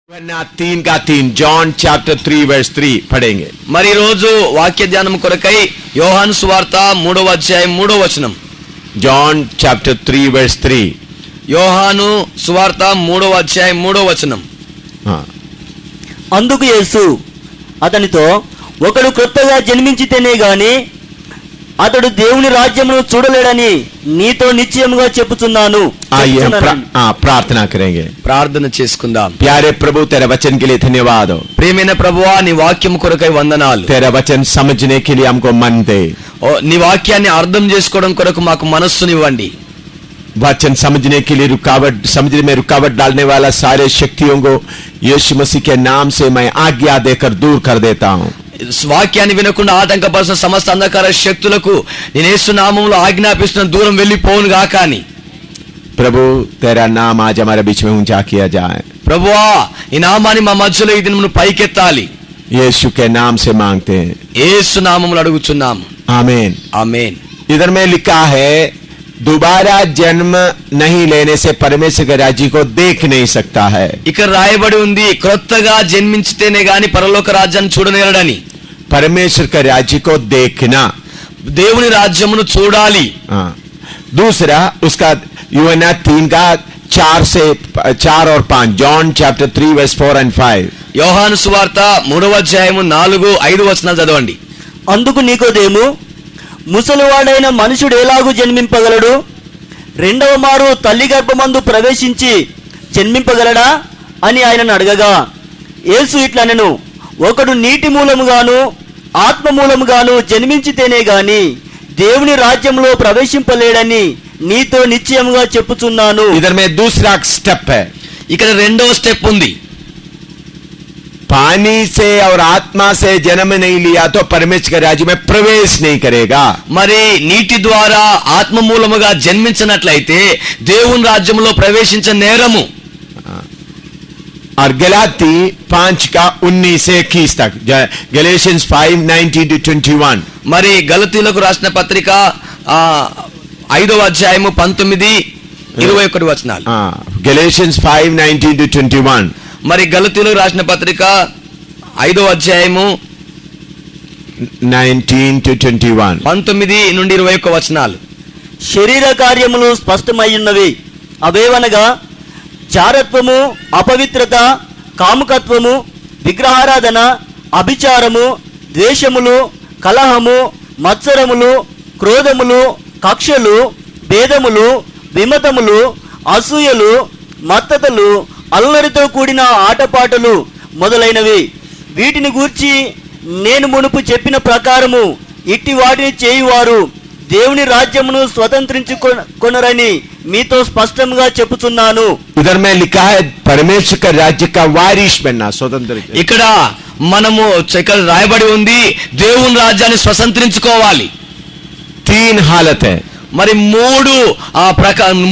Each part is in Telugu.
3 का 3 जॉन चैप्टर 3 वर्स 3 पढ़ेंगे। మరి రోజు వాక్య ధ్యానం కొరకై యోహాను సువార్త 3వ అధ్యాయం 3వ వచనం। जॉन चैप्टर 3 वर्स 3 యోహాను సువార్త 3వ అధ్యాయం 3వ వచనం। అందుకు యేసు అతనితో, ఒకడు క్రొత్తగా జన్మించితేనే గాని అతడు దేవుని రాజ్యమును చూడలేడని నీతో నిశ్చయముగా చెప్పుచున్నాను। आइए हम प्रार्थना करेंगे। ప్రార్థన చేసుకుందాం। प्यारे प्रभु, तेरे वचन के लिए धन्यवाद हो। ప్రియమైన ప్రభువా, నీ వాక్యం కొరకై వందనాలు। तेरा वचन समझने के लिए हमको मन दे। నీ వాక్యాన్ని అర్థం చేసుకోవడం కొరకు మాకు మనస్సునివ్వండి। वचन समझने के लिए समझने में रुकावट डालने वाला सारे शक्तियों को यीशु मसीह के नाम से मैं आज्ञा देकर दूर कर देता हूँ। వాక్యాన్ని వినకుండా ఆటంకపరిచిన సమస్త అంధకార శక్తులకు నేను యేసు నామములో ఆజ్ఞాపిస్తున్న దూరం వెళ్ళిపోవును గాక అని। प्रभु, तेरा नाम आज हमारे बीच में ऊंचा किया जाए। ప్రభువా, ఈ నామాన్ని మా మధ్యలో ఈ దినమును పైకెత్తాలి। यीशु के नाम से मांगते हैं, యేసు నామములో అడుగుచున్నాం। आमीन ఆమేన్। इधर में लिखा है, दोबारा जन्म नहीं लेने से परमेश्वर के राज्य को देख नहीं सकता है। ఇక్కడ రాయబడి ఉంది, క్రొత్తగా జన్మించితేనే గాని పరలోక రాజ్యాన్ని చూడనేరడని। परमेश्वर के राज्य को देखना, దేవుని రాజ్యమును చూడాలి। दूसरा उसका यूहन्ना 3 का 4 और 5 जॉन चैप्टर 3 वर्स 4 and 5 యోహాను సువార్త 3వ అధ్యాయము 4, 5 వచనాలు చదవండి। అందుకు నీకోదేము, ముసలివాడైన మనుషుడు ఎలాగూ జన్మింపగలడు? రెండవ మారు తల్లి గర్భమందు ప్రవేశించి జన్మింపగలడా అని ఆయనను అడగగా, యేసు ఇట్లనెను, ఒకడు నీటి మూలముగాను ఆత్మ మూలముగాను జన్మించితేనే గాని దేవుని రాజ్యంలో ప్రవేశింపలేడని నీతో నిశ్చయముగా చెప్పుచున్నాను। इधर में दूसरा स्टेप है, ఇక్కడ రెండవ స్టెప్ ఉంది। पानी से और आत्मा से जन्म नहीं लिया तो परमेश्वर के राज्य में प्रवेश नहीं करेगा। మరి నీటి ద్వారా ఆత్మ మూలముగా జన్మించినట్లయితే దేవుని రాజ్యంలో ప్రవేశించ నేరము। और गलाती 5 का 19 से 21 तक, गलेशियंस 5:19 to 21 మరి గలతీయులకు రాసిన పత్రిక 5వ అధ్యాయము 19, 21 వచనాలు। गलेशियंस 5:19 to 21 మరి గలతీయులకు రాసిన పత్రిక 5వ అధ్యాయము 19 to 21 19 నుండి 21 వచనాలు। శరీర కార్యములు స్పష్టమయ్యున్నవి, అవేవనగా చారత్వము, అపవిత్రత, కాముకత్వము, విగ్రహారాధన, అభిచారము, ద్వేషములు, కలహము, మత్సరములు, క్రోధములు, కక్షలు, భేదములు, విమతములు, అసూయలు, మత్తతలు, అల్లరితో కూడిన ఆటపాటలు మొదలైనవి, వీటిని గూర్చి నేను మునుపు చెప్పిన ప్రకారము ఇట్టి వాటిని చేయువారు దేవుని రాజ్యమును స్వతంత్రించుకొనరని మీతో స్పష్టంగా చెప్పుచున్నాను। इधर में लिखा है, परमेश्वर का राज्य का वारिस बनना, स्वतंत्र। ఇక్కడ మనము ఇక్కడ రాయబడి ఉంది, దేవుని రాజ్యాన్ని స్వతంత్రించుకోవాలి। 3 हालत है, మరి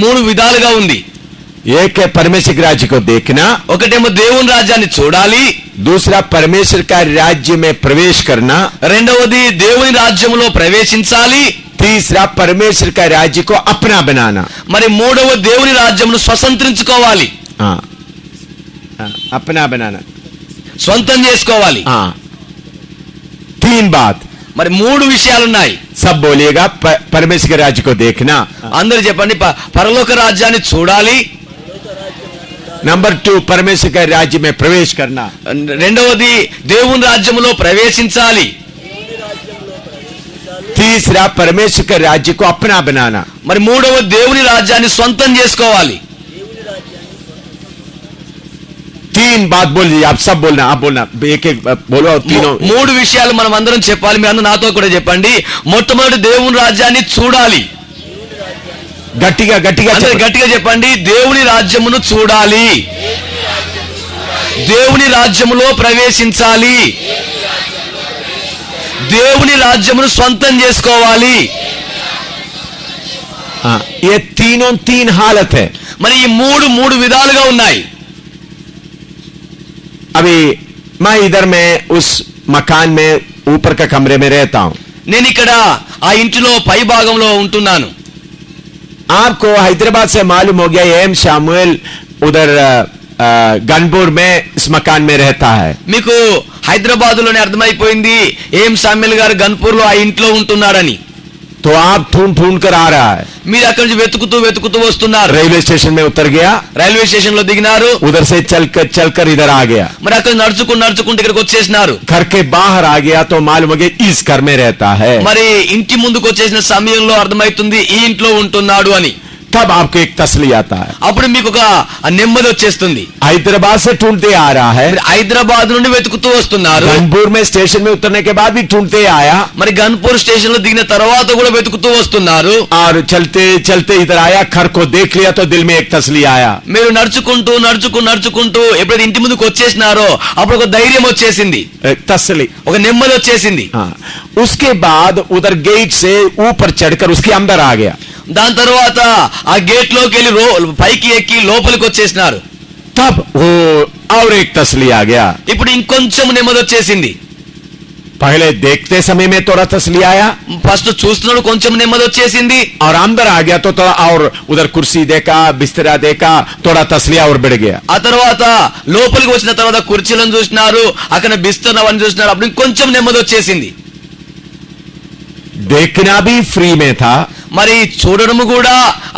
మూడు విధాలుగా ఉంది। एक है परमेश्वर के राज्य को देखना, ఒకటేమో దేవుని రాజ్యాన్ని చూడాలి, दूसरा परमेश्वर का राज्य में प्रवेश करना, రెండవది దేవుని రాజ్యములో ప్రవేశించాలి, तीसरा परमेश्वर का राज्य को अपना बनाना। మరి మూడవ దేవుని రాజ్యమును స్వతంత్రించుకోవాలి, अपना बनाना, సొంతం చేసుకోవాలి। 3 बात, మరి 3 విషయాలున్నాయి। सब बोलिएगा, परमेश्वर के राज्य को देखना, అందరూ చెప్పండి, పరలోక రాజ్యాన్ని చూడాలి। नंबर 2 परमेश्वर के राज्य में प्रवेश करना, రెండవది దేవుని రాజ్యములో ప్రవేశించాలి, तीसरा परमेश्वर के राज्य को अपना बनाना। మరి మూడవ దేవుని రాజ్యాన్ని సొంతం చేసుకోవాలి। 3 बात बोलिए, आप सब बोलना, आप बोलना, एक एक बोलो, तीनों। 3 విషయాలు మనం అందరం చెప్పాలి, మీరు అందరూ నాతో కూడా చెప్పండి। మొట్టమొదటి దేవుని రాజ్యాన్ని చూడాలి, గట్టిగా గట్టిగా అందరూ గట్టిగా చెప్పండి, దేవుని రాజ్యమును చూడాలి, దేవుని రాజ్యములో ప్రవేశించాలి, దేవుని రాజ్యమును సొంతం చేసుకోవాలి। ये तीनों 3 हालत है। మరి ఈ మూడు విధాలుగా ఉన్నాయి। अभी मैं इधर में उस मकान में ऊपर का कमरे में रहता हूं। నేను ఇక్కడ ఆ ఇంటిలో పై భాగంలో ఉంటున్నాను। आपको हैदराबाद से मालूम हो गया, एम शामुएल उधर गनपुर में इस मकान में रहता है। మీకు హైదరాబాద్ లోనే అర్థమైపోయింది ఏం సామ్యుల్ గారు గన్పూర్ లో ఆ ఇంట్లో ఉంటున్నాడని. तो आप ढूंढ ढूंढ कर आ रहा है, మీరు అక్కడి నుంచి వెతుకుతూ వెతుకుతూ వస్తున్నారు. रेलवे स्टेशन में उतर गया, రైల్వే స్టేషన్ లో దిగినారు. उधर से चलकर इधर आ गया, మరి అక్కడ నడుచుకుంటూ ఇక్కడికి వచ్చేసినారు. घर के बाहर आ गया तो मालूम हो गया इस घर में रहता है। మరి ఇంటి ముందుకు వచ్చేసిన సమయంలో అర్థమవుతుంది ఈ ఇంట్లో ఉంటున్నాడు అని. तब आपको एक तसली आता है। అప్పుడు మీకు ఒక నెమ్మది వచ్చేస్తుంది. हैदराबाद से ढूंढते आ रहा है, మీరు హైదరాబాద్ నుండి వెతుకుతూ వస్తున్నారు. गनपुर में स्टेशन में उतरने के बाद भी ढूंढते आया, మరి గన్పూర్ స్టేషన్ లో దిగిన తర్వాత కూడా వెతుకుతూ వస్తున్నారు. और चलते चलते इधर आया, घर को देख लिया तो दिल में एक तसली आया। మీరు నడుచుకుంటూ ఎప్పుడైతే ఇంటి ముందుకు వచ్చేసినారో అప్పుడు ఒక ధైర్యం వచ్చేసింది, एक तसली। ఒక నెమ్మది వచ్చేసింది. हाँ, उसके बाद उधर गेट से ऊपर चढ़कर उसके अंदर आ गया। దాని తర్వాత ఆ గేట్ లోకి వెళ్ళి పైకి ఎక్కి లోపలికి వచ్చేసినారు. तब वो और एक तसली आ गया। ఇప్పుడు ఇంకొంచెం నెమ్మది వచ్చేసింది. पहले देखते समय में थोड़ा तसली आया, ఫస్ట్ చూస్తున్నాడు కొంచెం నెమ్మది వచ్చేసింది. और अंदर आ गया तो थोड़ा और उधर कुर्सी देखा, बिस्तरा देखा, थोड़ा तसली और बढ़ गया। ఆ తర్వాత లోపలికి వచ్చిన తర్వాత కుర్చీలను చూసినారు, అక్కడ బిస్తర్ అవన్నీ చూసినారు. అప్పుడు ఇంకొంచెం నెమ్మది వచ్చేసింది. देखना भी फ्री में था, మరి చూడడము కూడా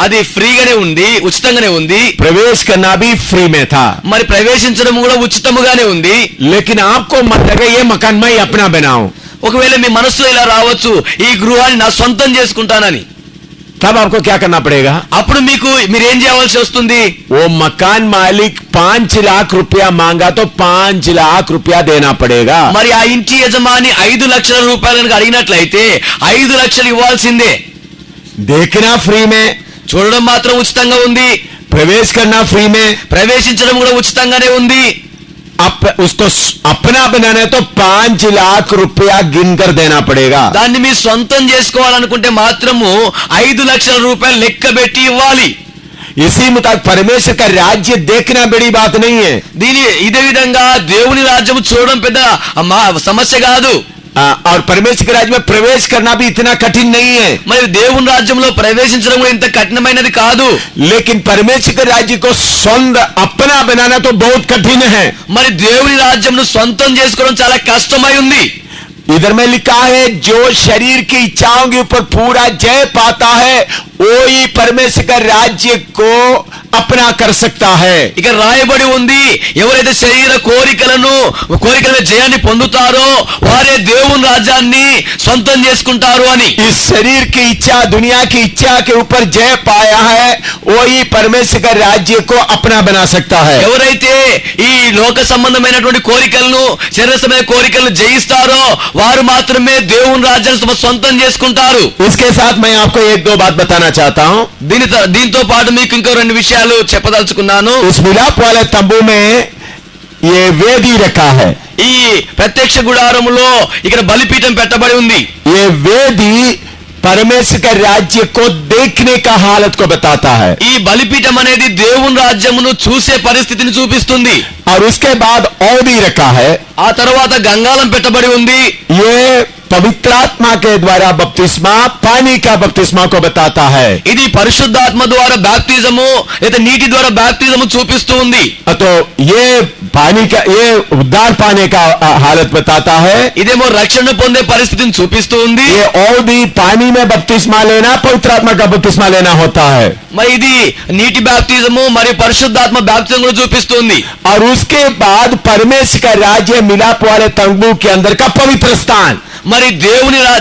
అది ఫ్రీగానే ఉంది, ఉచితంగానే ఉంది. प्रवेश करना भी फ्री में था, మరి ప్రవేశించడం కూడా ఉచితముగానే ఉంది. लेकिन आपको मन लगे ये मकान मैं अपना बनाऊं, ఒకవేళ మీ మనసులో ఇలా రావచ్చు, ఈ గృహాన్ని నా సొంతం చేసుకుంటానని. तब आपको क्या करना पड़ेगा? అప్పుడు మీరేం చేయవలసి వస్తుంది? वो मकान मालिक 5 लाख रुपया मांगा तो 5 लाख रुपया देना पड़ेगा। మరి ఆ ఇంటి యజమాని 5 లక్షల రూపాయలు కనుక అడిగినట్లయితే 5 లక్షలు ఇవ్వాల్సిందే. देखना फ्री में, చూడడం మాత్రం ఉచితంగా ఉంది, प्रवेश करना फ्री में, ప్రవేశించడం కూడా ఉచితంగానే ఉంది. उसको अपना बनाना है तो 5 लाख रुपया गिनकर देना पड़ेगा। దాన్ని మీ సొంతం చేసుకోవాలనుకుంటే మాత్రము 5 లక్షల రూపాయలు లెక్క పెట్టి ఇవ్వాలి. इसी मुताबिक परमेश्वर का राज्य देखना बड़ी बात नहीं है। ఇదే విధంగా దేవుని రాజ్యం చూడడం పెద్ద సమస్య కాదు. और परमेश्वर के राज्य में प्रवेश करना भी इतना कठिन नहीं है। మరి దేవుని రాజ్యంలో ప్రవేశించడం కూడా ఇంత కఠినమైనది కాదు. लेकिन परमेश्वर के राज्य को स्वयं अपना बनाना तो बहुत कठिन है। మరి దేవుని రాజ్యంను సొంతం చేసుకోవడం చాలా కష్టమై ఉంది. इधर में लिखा है जो शरीर की इच्छाओं के ऊपर पूरा जय पाता है वो ही परमेश्वर का राज्य को अपना कर सकता है। ఇక రాయబడి ఉంది, ఎవరైతే శరీర కోరికల మీద జయాన్ని పొందుతారో వారే దేవుని రాజ్యాన్ని సొంతం చేసుకుంటారు అని. इस शरीर की इच्छा, दुनिया की इच्छा के ऊपर जय पाया है वो ही परमेश्वर का राज्य को अपना बना सकता है। ఎవరైతే ఈ లోక సంబంధమైనటువంటి కోరికలను, శరీర సంబంధమైన కోరికలను జయిస్తారో వారు మాత్రమే దేవుని రాజ్యాన్ని తమ సొంతం చేసుకుంటారు. इसके साथ मैं आपको 1-2 बात बताना चाहता हूँ। దీంతో పాటు మీకు ఇంకో 2 విషయాలు చెప్పదలుచుకున్నాను. उस मिलाप वाले तंबू में ये वेदी रखा है। ఈ ప్రత్యక్ష గుడారములో ఇక్కడ బలిపీఠం పెట్టబడి ఉంది. ये वेदी परमेश्वर का राज्य को देखने का हालत को बताता है। ఈ బలిపీఠం అనేది దేవుని రాజ్యమును చూసే పరిస్థితిని చూపిస్తుంది. और उसके बाद और भी रखा है, ఆ తర్వాత గంగాళం పెట్టబడి ఉంది. ये पवित्रात्मा के द्वारा बपतिस्मा, पानी का बपतिस्मा को बताता है। ఇది పరిశుద్ధాత్మ ద్వారా బాప్తిజము లేదా నీటి ద్వారా బాప్తిజము చూపిస్తూ ఉంది. तो ये पानी का, ये उद्धार पाने का हालत बताता है। ఇదేమో రక్షణ పొందే పరిస్థితిని చూపిస్తూ ఉంది. ये और भी पानी में बपतिस्मा लेना, पवित्रात्मा का बपतिस्मा लेना होता है। మరి ఇది నీటి బాప్తిజము మరియు పరిశుద్ధాత్మ బాప్తిజము చూపిస్తుంది. और उसके बाद परमेश्वर का राज्य मिलाप वाले तंबू के अंदर का पवित्र स्थान, మరి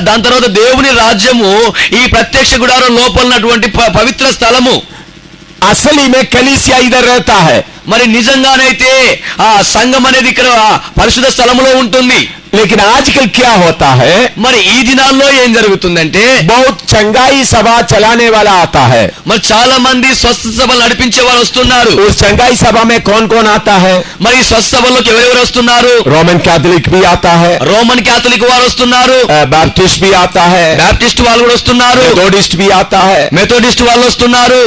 దాని తర్వాత దేవుని రాజ్యము ఈ ప్రత్యక్ష గుడారం లోపల ఉన్నటువంటి పవిత్ర స్థలము. असली में कलीसिया इधर रहता है। మరి నిజంగానైతే ఆ సంఘం అనేది ఇక్కడ పరిశుద్ధ స్థలములో ఉంటుంది. लेकिन आजकल क्या होता है, మరి ఈ దినాల్లో ఏం జరుగుతుందంటే बहुत चंगाई सभा चलाने वाला आता है। మరి చాలా మంది స్వస్థ సభలు నడిపించే వారు వస్తున్నారు. उस चंगाई सभा में कौन कौन आता है? మరి స్వస్థ సభల్లోకి ఎవరెవరు వస్తున్నారు? रोमन कैथोलिक भी आता है, రోమన్ క్యాథలిక్ వారు వస్తున్నారు, बैप्टिस्ट भी आता है, బాప్టిస్ట్ వాళ్ళు కూడా వస్తున్నారు, मेथोडिस्ट भी आता है। మెథోడిస్ట్ వాళ్ళు వస్తున్నారు.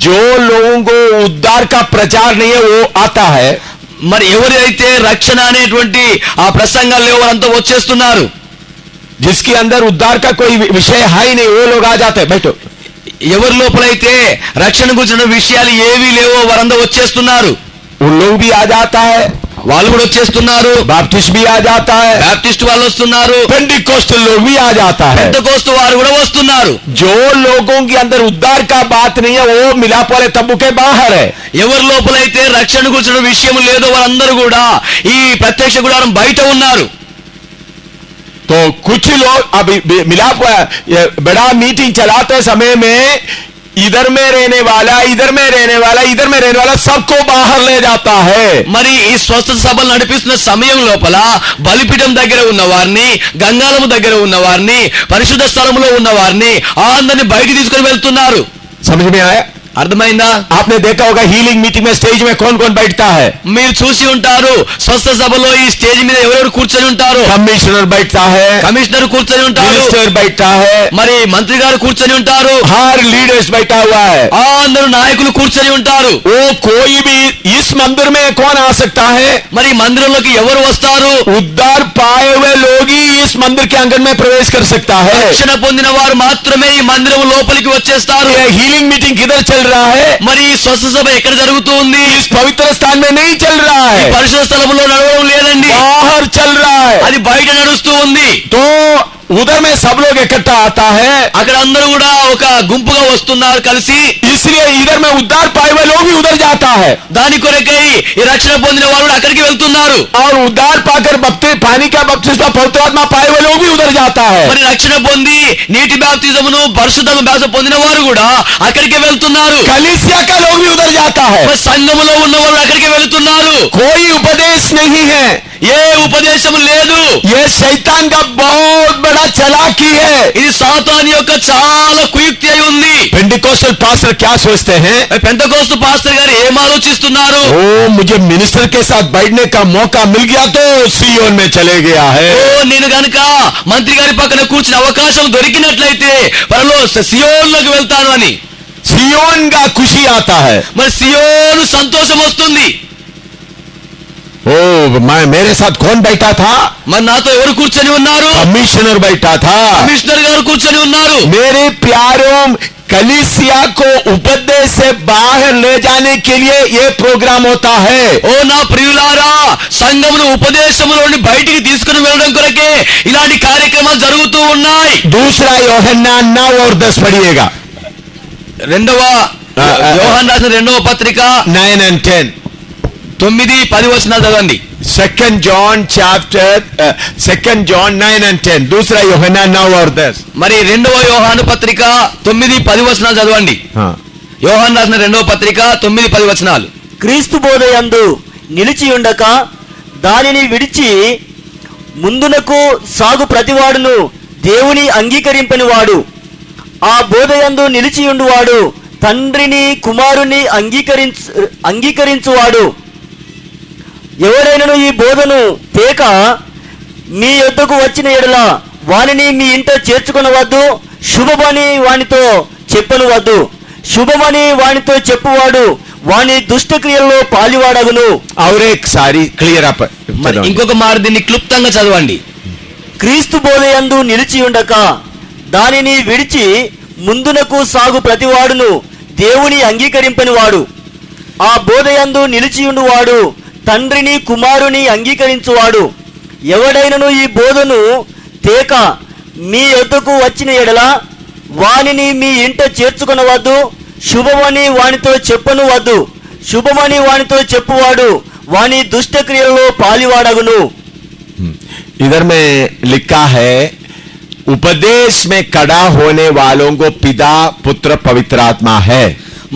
जो लोगों को उद्धार का प्रचार नहीं है वो आता है। మరి ఎవరైతే రక్షణ అనేటువంటి ఆ ప్రసంగాలు లేవో వారంతా వచ్చేస్తున్నారు. जिसके अंदर उद्धार का कोई विषय है ही नहीं वो लोग आ जाते हैं। बैठो, ఎవరి లోపలైతే రక్షణ గురించిన విషయాలు ఏవీ లేవో వారంతా వచ్చేస్తున్నారు. उन लोग भी आ जाता है, వాళ్ళు కూడా వచ్చేస్తున్నారు, बैप्टिस्ट भी आ जाता है, బ్యాప్టిస్ట్ వాళ్ళు వస్తున్నారు, पेंटिकोस्टल लोग भी आ जाता है। పెంతెకోస్తు వారు కూడా వస్తున్నారు। जो लोगों के अंदर उद्धार का बात नहीं है वो मिलाप वाले तंबू के बाहर है। ఎవరి లోపలైతే రక్షణ గురించిన విషయం లేదో వారందరూ కూడా ఈ ప్రత్యక్ష గుడారం బయట ఉన్నారు। तो कुछ लोग अभी मिलाप बड़ा मीटिंग चलाते समय में इधर में रहने वाला, इधर में रहने वाला, इधर में रहने वाला सबको बाहर ले जाता है। మరి ఈ స్వస్థత సభలు నడిపిస్తున్న సమయం లోపల బలిపీఠం దగ్గర ఉన్న వారిని, గంగాలము దగ్గర ఉన్న వారిని, పరిశుద్ధ స్థలములో ఉన్న వారిని అందరిని బయటికి తీసుకొని వెళ్తున్నారు। समझ में आया? అర్థమైందా? आपने देखा होगा हीलिंग मीटिंग में स्टेज में कौन कौन बैठता है? మీరు చూసి ఉంటారు స్వస్థ సభలో ఈ స్టేజ్ మీద ఎవరెవరు కూర్చొని ఉంటారు। कमिश्नर बैठता है, కమిషనర్ కూర్చొని ఉంటారు, मिनिस्टर बैठता है, మరి మంత్రి గారు కూర్చొని ఉంటారు, हर लीडर्स बैठा हुआ है। అందరూ నాయకులు కూర్చొని ఉంటారు। वो कोई भी इस मंदिर में कौन आ सकता है? మరి మందిరంలోకి ఎవరు వస్తారు? उद्धार पाए हुए लोग ही इस मंदिर के आंगन में प्रवेश कर सकता है। రక్షణ పొందిన వారు మాత్రమే ఈ మందిరం లోపలికి వచ్చేస్తారు। ये हीलिंग मीटिंग किधर चल रहा है? మరి ఈ స్వస్థ సభ ఎక్కడ జరుగుతూ ఉంది? इस पवित्र स्थान में नहीं चल रहा ఈ है, పరిశుద్ధ స్థలంలో నడవడం లేదండి, बाहर चल रहा है। అది బయట నడుస్తూ ఉంది। तो उधर में सब लोग इकट्ठा आता है, అక్కడ అందరూ కూడా ఒక గుంపుగా వస్తున్నారు కలిసి। इसलिए इधर में उद्धार पाए हुए लोग भी उधर जाता है దాని కొరకై ఈ రక్షణ పొందిన వారు కూడా అక్కడికి వెళ్తున్నారు। और उद्धार पाकर पानी का बपतिस्मा पवित्र आत्मा पाए हुए लोग भी उधर जाता है। మరి రక్షణ పొంది నీటి బాప్తిజమును పరిశుద్ధ బాప్తిజం పొందిన వారు కూడా అక్కడికి వెళ్తున్నారు। कलीसिया का लोग भी उधर जाता है। మరి సంఘములో ఉన్న వారు అక్కడికి వెళ్తున్నారు। कोई उपदेश नहीं है, ఏ ఉపదేశం లేదు, ये शैतान का बहुत बड़ा चालाकी है। ఇది సాతాను యొక్క చాలా కుయుక్తి అయి ఉంది। पेंटिकोस्टल पास्टर क्या सोचते हैं? పెంతెకోస్తు పాస్టర్ గారు ఏం ఆలోచిస్తున్నారు? ओ मुझे मिनिस्टर के साथ बैठने का मौका मिल गया तो सियोन में चले गया है। ఓ నేను గనుక మంత్రి గారి పక్కన కూర్చునే అవకాశం దొరికినట్లయితే పరలో సియోన్లోకి వెళ్తాను అని। सियोन का खुशी आता है। మరి సియోను సంతోషం వస్తుంది। ओ मेरे साथ कौन बैठा था? మరి నాతో ఎవరు కూర్చొని ఉన్నారు? कमिश्नर बैठा था। కమిషనర్ గారు కూర్చొని ఉన్నారు। मेरे प्यारों, कलीसिया को उपदेश से बाहर ले जाने के लिए ये प्रोग्राम होता है। ఓ నా ప్రియులారా, సంఘమును ఉపదేశములోని బయటికి తీసుకుని వెళ్ళడం కొరకే ఇలాంటి కార్యక్రమాలు జరుగుతూ ఉన్నాయి। दूसरा यूहन्ना 9 और 10 पढ़िएगा, రెండవ యోహాను రాసిన రెండవ పత్రిక 9 and 10। 9-10 వచనాలు చదవండి। 2 John 9 and 10, दूसरा यूहन्ना 9 और 10। మరి రెండవ యోహాను పత్రిక 9-10 వచనాలు చదవండి। हाँ, యోహాను రాసిన రెండవ పత్రిక 9-10 వచనాలు। క్రీస్తు బోధయందు నిలిచి ఉండక దానిని విడిచి ముందునకు సాగు ప్రతివాడును దేవుని అంగీకరింపని వాడు, ఆ బోధయందు నిలిచి ఉండువాడు తండ్రిని కుమారుని అంగీకరించువాడు। ఎవడైనను ఈ బోధను తేక మీ యొద్దకు వచ్చిన ఎడల వానిని మీ ఇంట చేర్చుకొనవద్దు, శుభమని వానితో చెప్పనవద్దు, శుభమని వానితో చెప్పువాడు వాని దుష్టక్రియల్లో పాలివాడగును। और एक सारी क्लियर अप। మరి ఇంకొక మారు దీన్ని క్లుప్తంగా చదవండి। క్రీస్తు బోధయందు నిలిచి ఉండక దానిని విడిచి ముందునకు సాగు ప్రతివాడును దేవుని అంగీకరింపని వాడు, ఆ బోధయందు నిలిచియుండువాడు తండ్రిని కుమారుని అంగీకరించువాడు। ఎవడైనను ఈ బోధను తేక మీ యొద్దకు వచ్చిన ఎడల వానిని మీ ఇంట చేర్చుకొనవద్దు, శుభమని వానితో చెప్పనవద్దు, శుభమని వానితో చెప్పువాడు వాని దుష్టక్రియలలో పాలివాడగును। इधर में लिखा है, उपदेश में कड़ा होने वालों को पिता पुत्र पवित्र आत्मा है।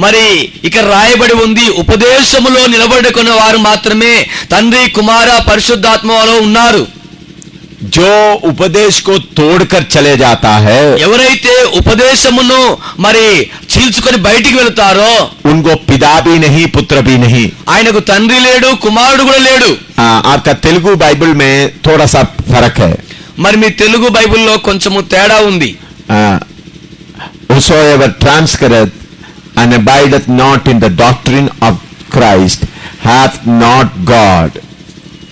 మరి ఇక్కడ రాయబడి ఉంది, ఉపదేశములో నిలబడుకున్న వారు మాత్రమే తండ్రి కుమార పరిశుద్ధాత్మలో ఉన్నారు। जो उपदेश को तोड़कर चले जाता है, ఎవరైతే ఉపదేశమును మరి చీల్చుకొని బయటికి వెళ్తారో उनको पिता भी नहीं पुत्र भी नहीं। ఆయనకు తండ్రి లేడు, కుమారుడు కూడా లేడు। आपका तेलुगु बाइबल में थोड़ा सा फर्क है। మరి మీ తెలుగు బైబిల్లో కొంచెము తేడా ఉంది। Whosoever transgresseth and abideth not in the doctrine of Christ hath not God.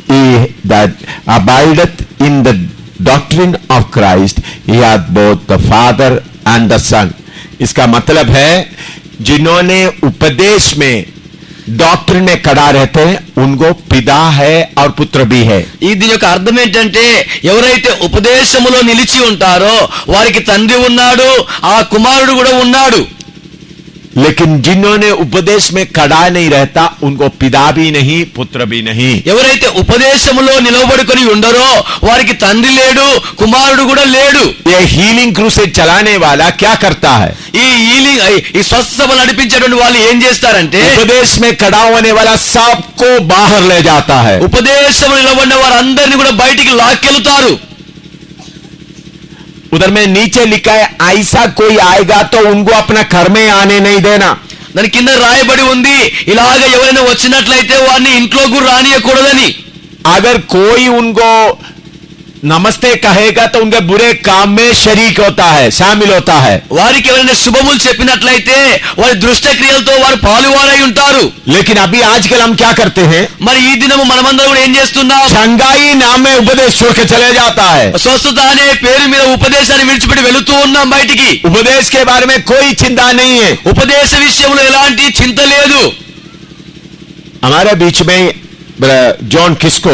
He that abideth in the doctrine of Christ, he hath both the Father and the Son. इसका मतलब है जिन्होंने उपदेश में डॉक्ट्रिन में खड़ा रहते हैं उनको पिता है और पुत्र भी है. ఈ దీని యొక్క అర్థం ఏంటంటే ఎవరైతే ఉపదేశములో నిలిచి ఉంటారో వారికి తండ్రి ఉన్నాడు, ఆ కుమారుడు కూడా ఉన్నాడు. लेकिन जिन्होंने उपदेश में खड़ा नहीं रहता उनको पिता भी नहीं पुत्र भी नहीं. ఎవరైతే ఉపదేశములో నిలబడుకొని ఉండరో వారికి తండ్రి లేడు, కుమారుడు కూడా లేడు. ये हीलिंग क्रूसेड चलाने वाला क्या करता है? ఈ స్వస్థ సభలు నడిపించేటువంటి వాళ్ళు ఏం చేస్తారంటే उपदेश में खड़ा होने वाला सबको बाहर ले जाता है. ఉపదేశము నిలబడిన వారందరినీ కూడా బయటికి లాక్కెళ్తారు. उधर में नीचे लिखा है ऐसा कोई आएगा तो उनको अपना घर में आने नहीं देना. దాని కింద రాయబడి ఉంది ఇలాగ ఎవరైనా వచ్చినట్లయితే వారిని ఇంట్లోకి రానియకూడదని. अगर कोई उनको नमस्ते कहेगा तो उनके बुरे काम में शरीक होता है, शामिल होता है. వారికి ఎవరైనా శుభములు చెప్పినట్లయితే వారి దుష్ట క్రియలతో వారు పాలువారై ఉంటారు. लेकिन अभी आजकल हम क्या करते हैं? మరి ఈ దినము మనమందరం కూడా ఏం చేస్తున్నాం? शंघाई नाम में उपदेश छोड़ के चले जाता है. స్వస్థత అనే పేరు మీద ఉపదేశాన్ని విడిచిపెట్టి వెళుతూ ఉన్నాం బయటికి. उपदेश के बारे में कोई चिंता नहीं है. ఉపదేశ విషయంలో ఎలాంటి చింత లేదు. हमारे बीच में जॉन किस्को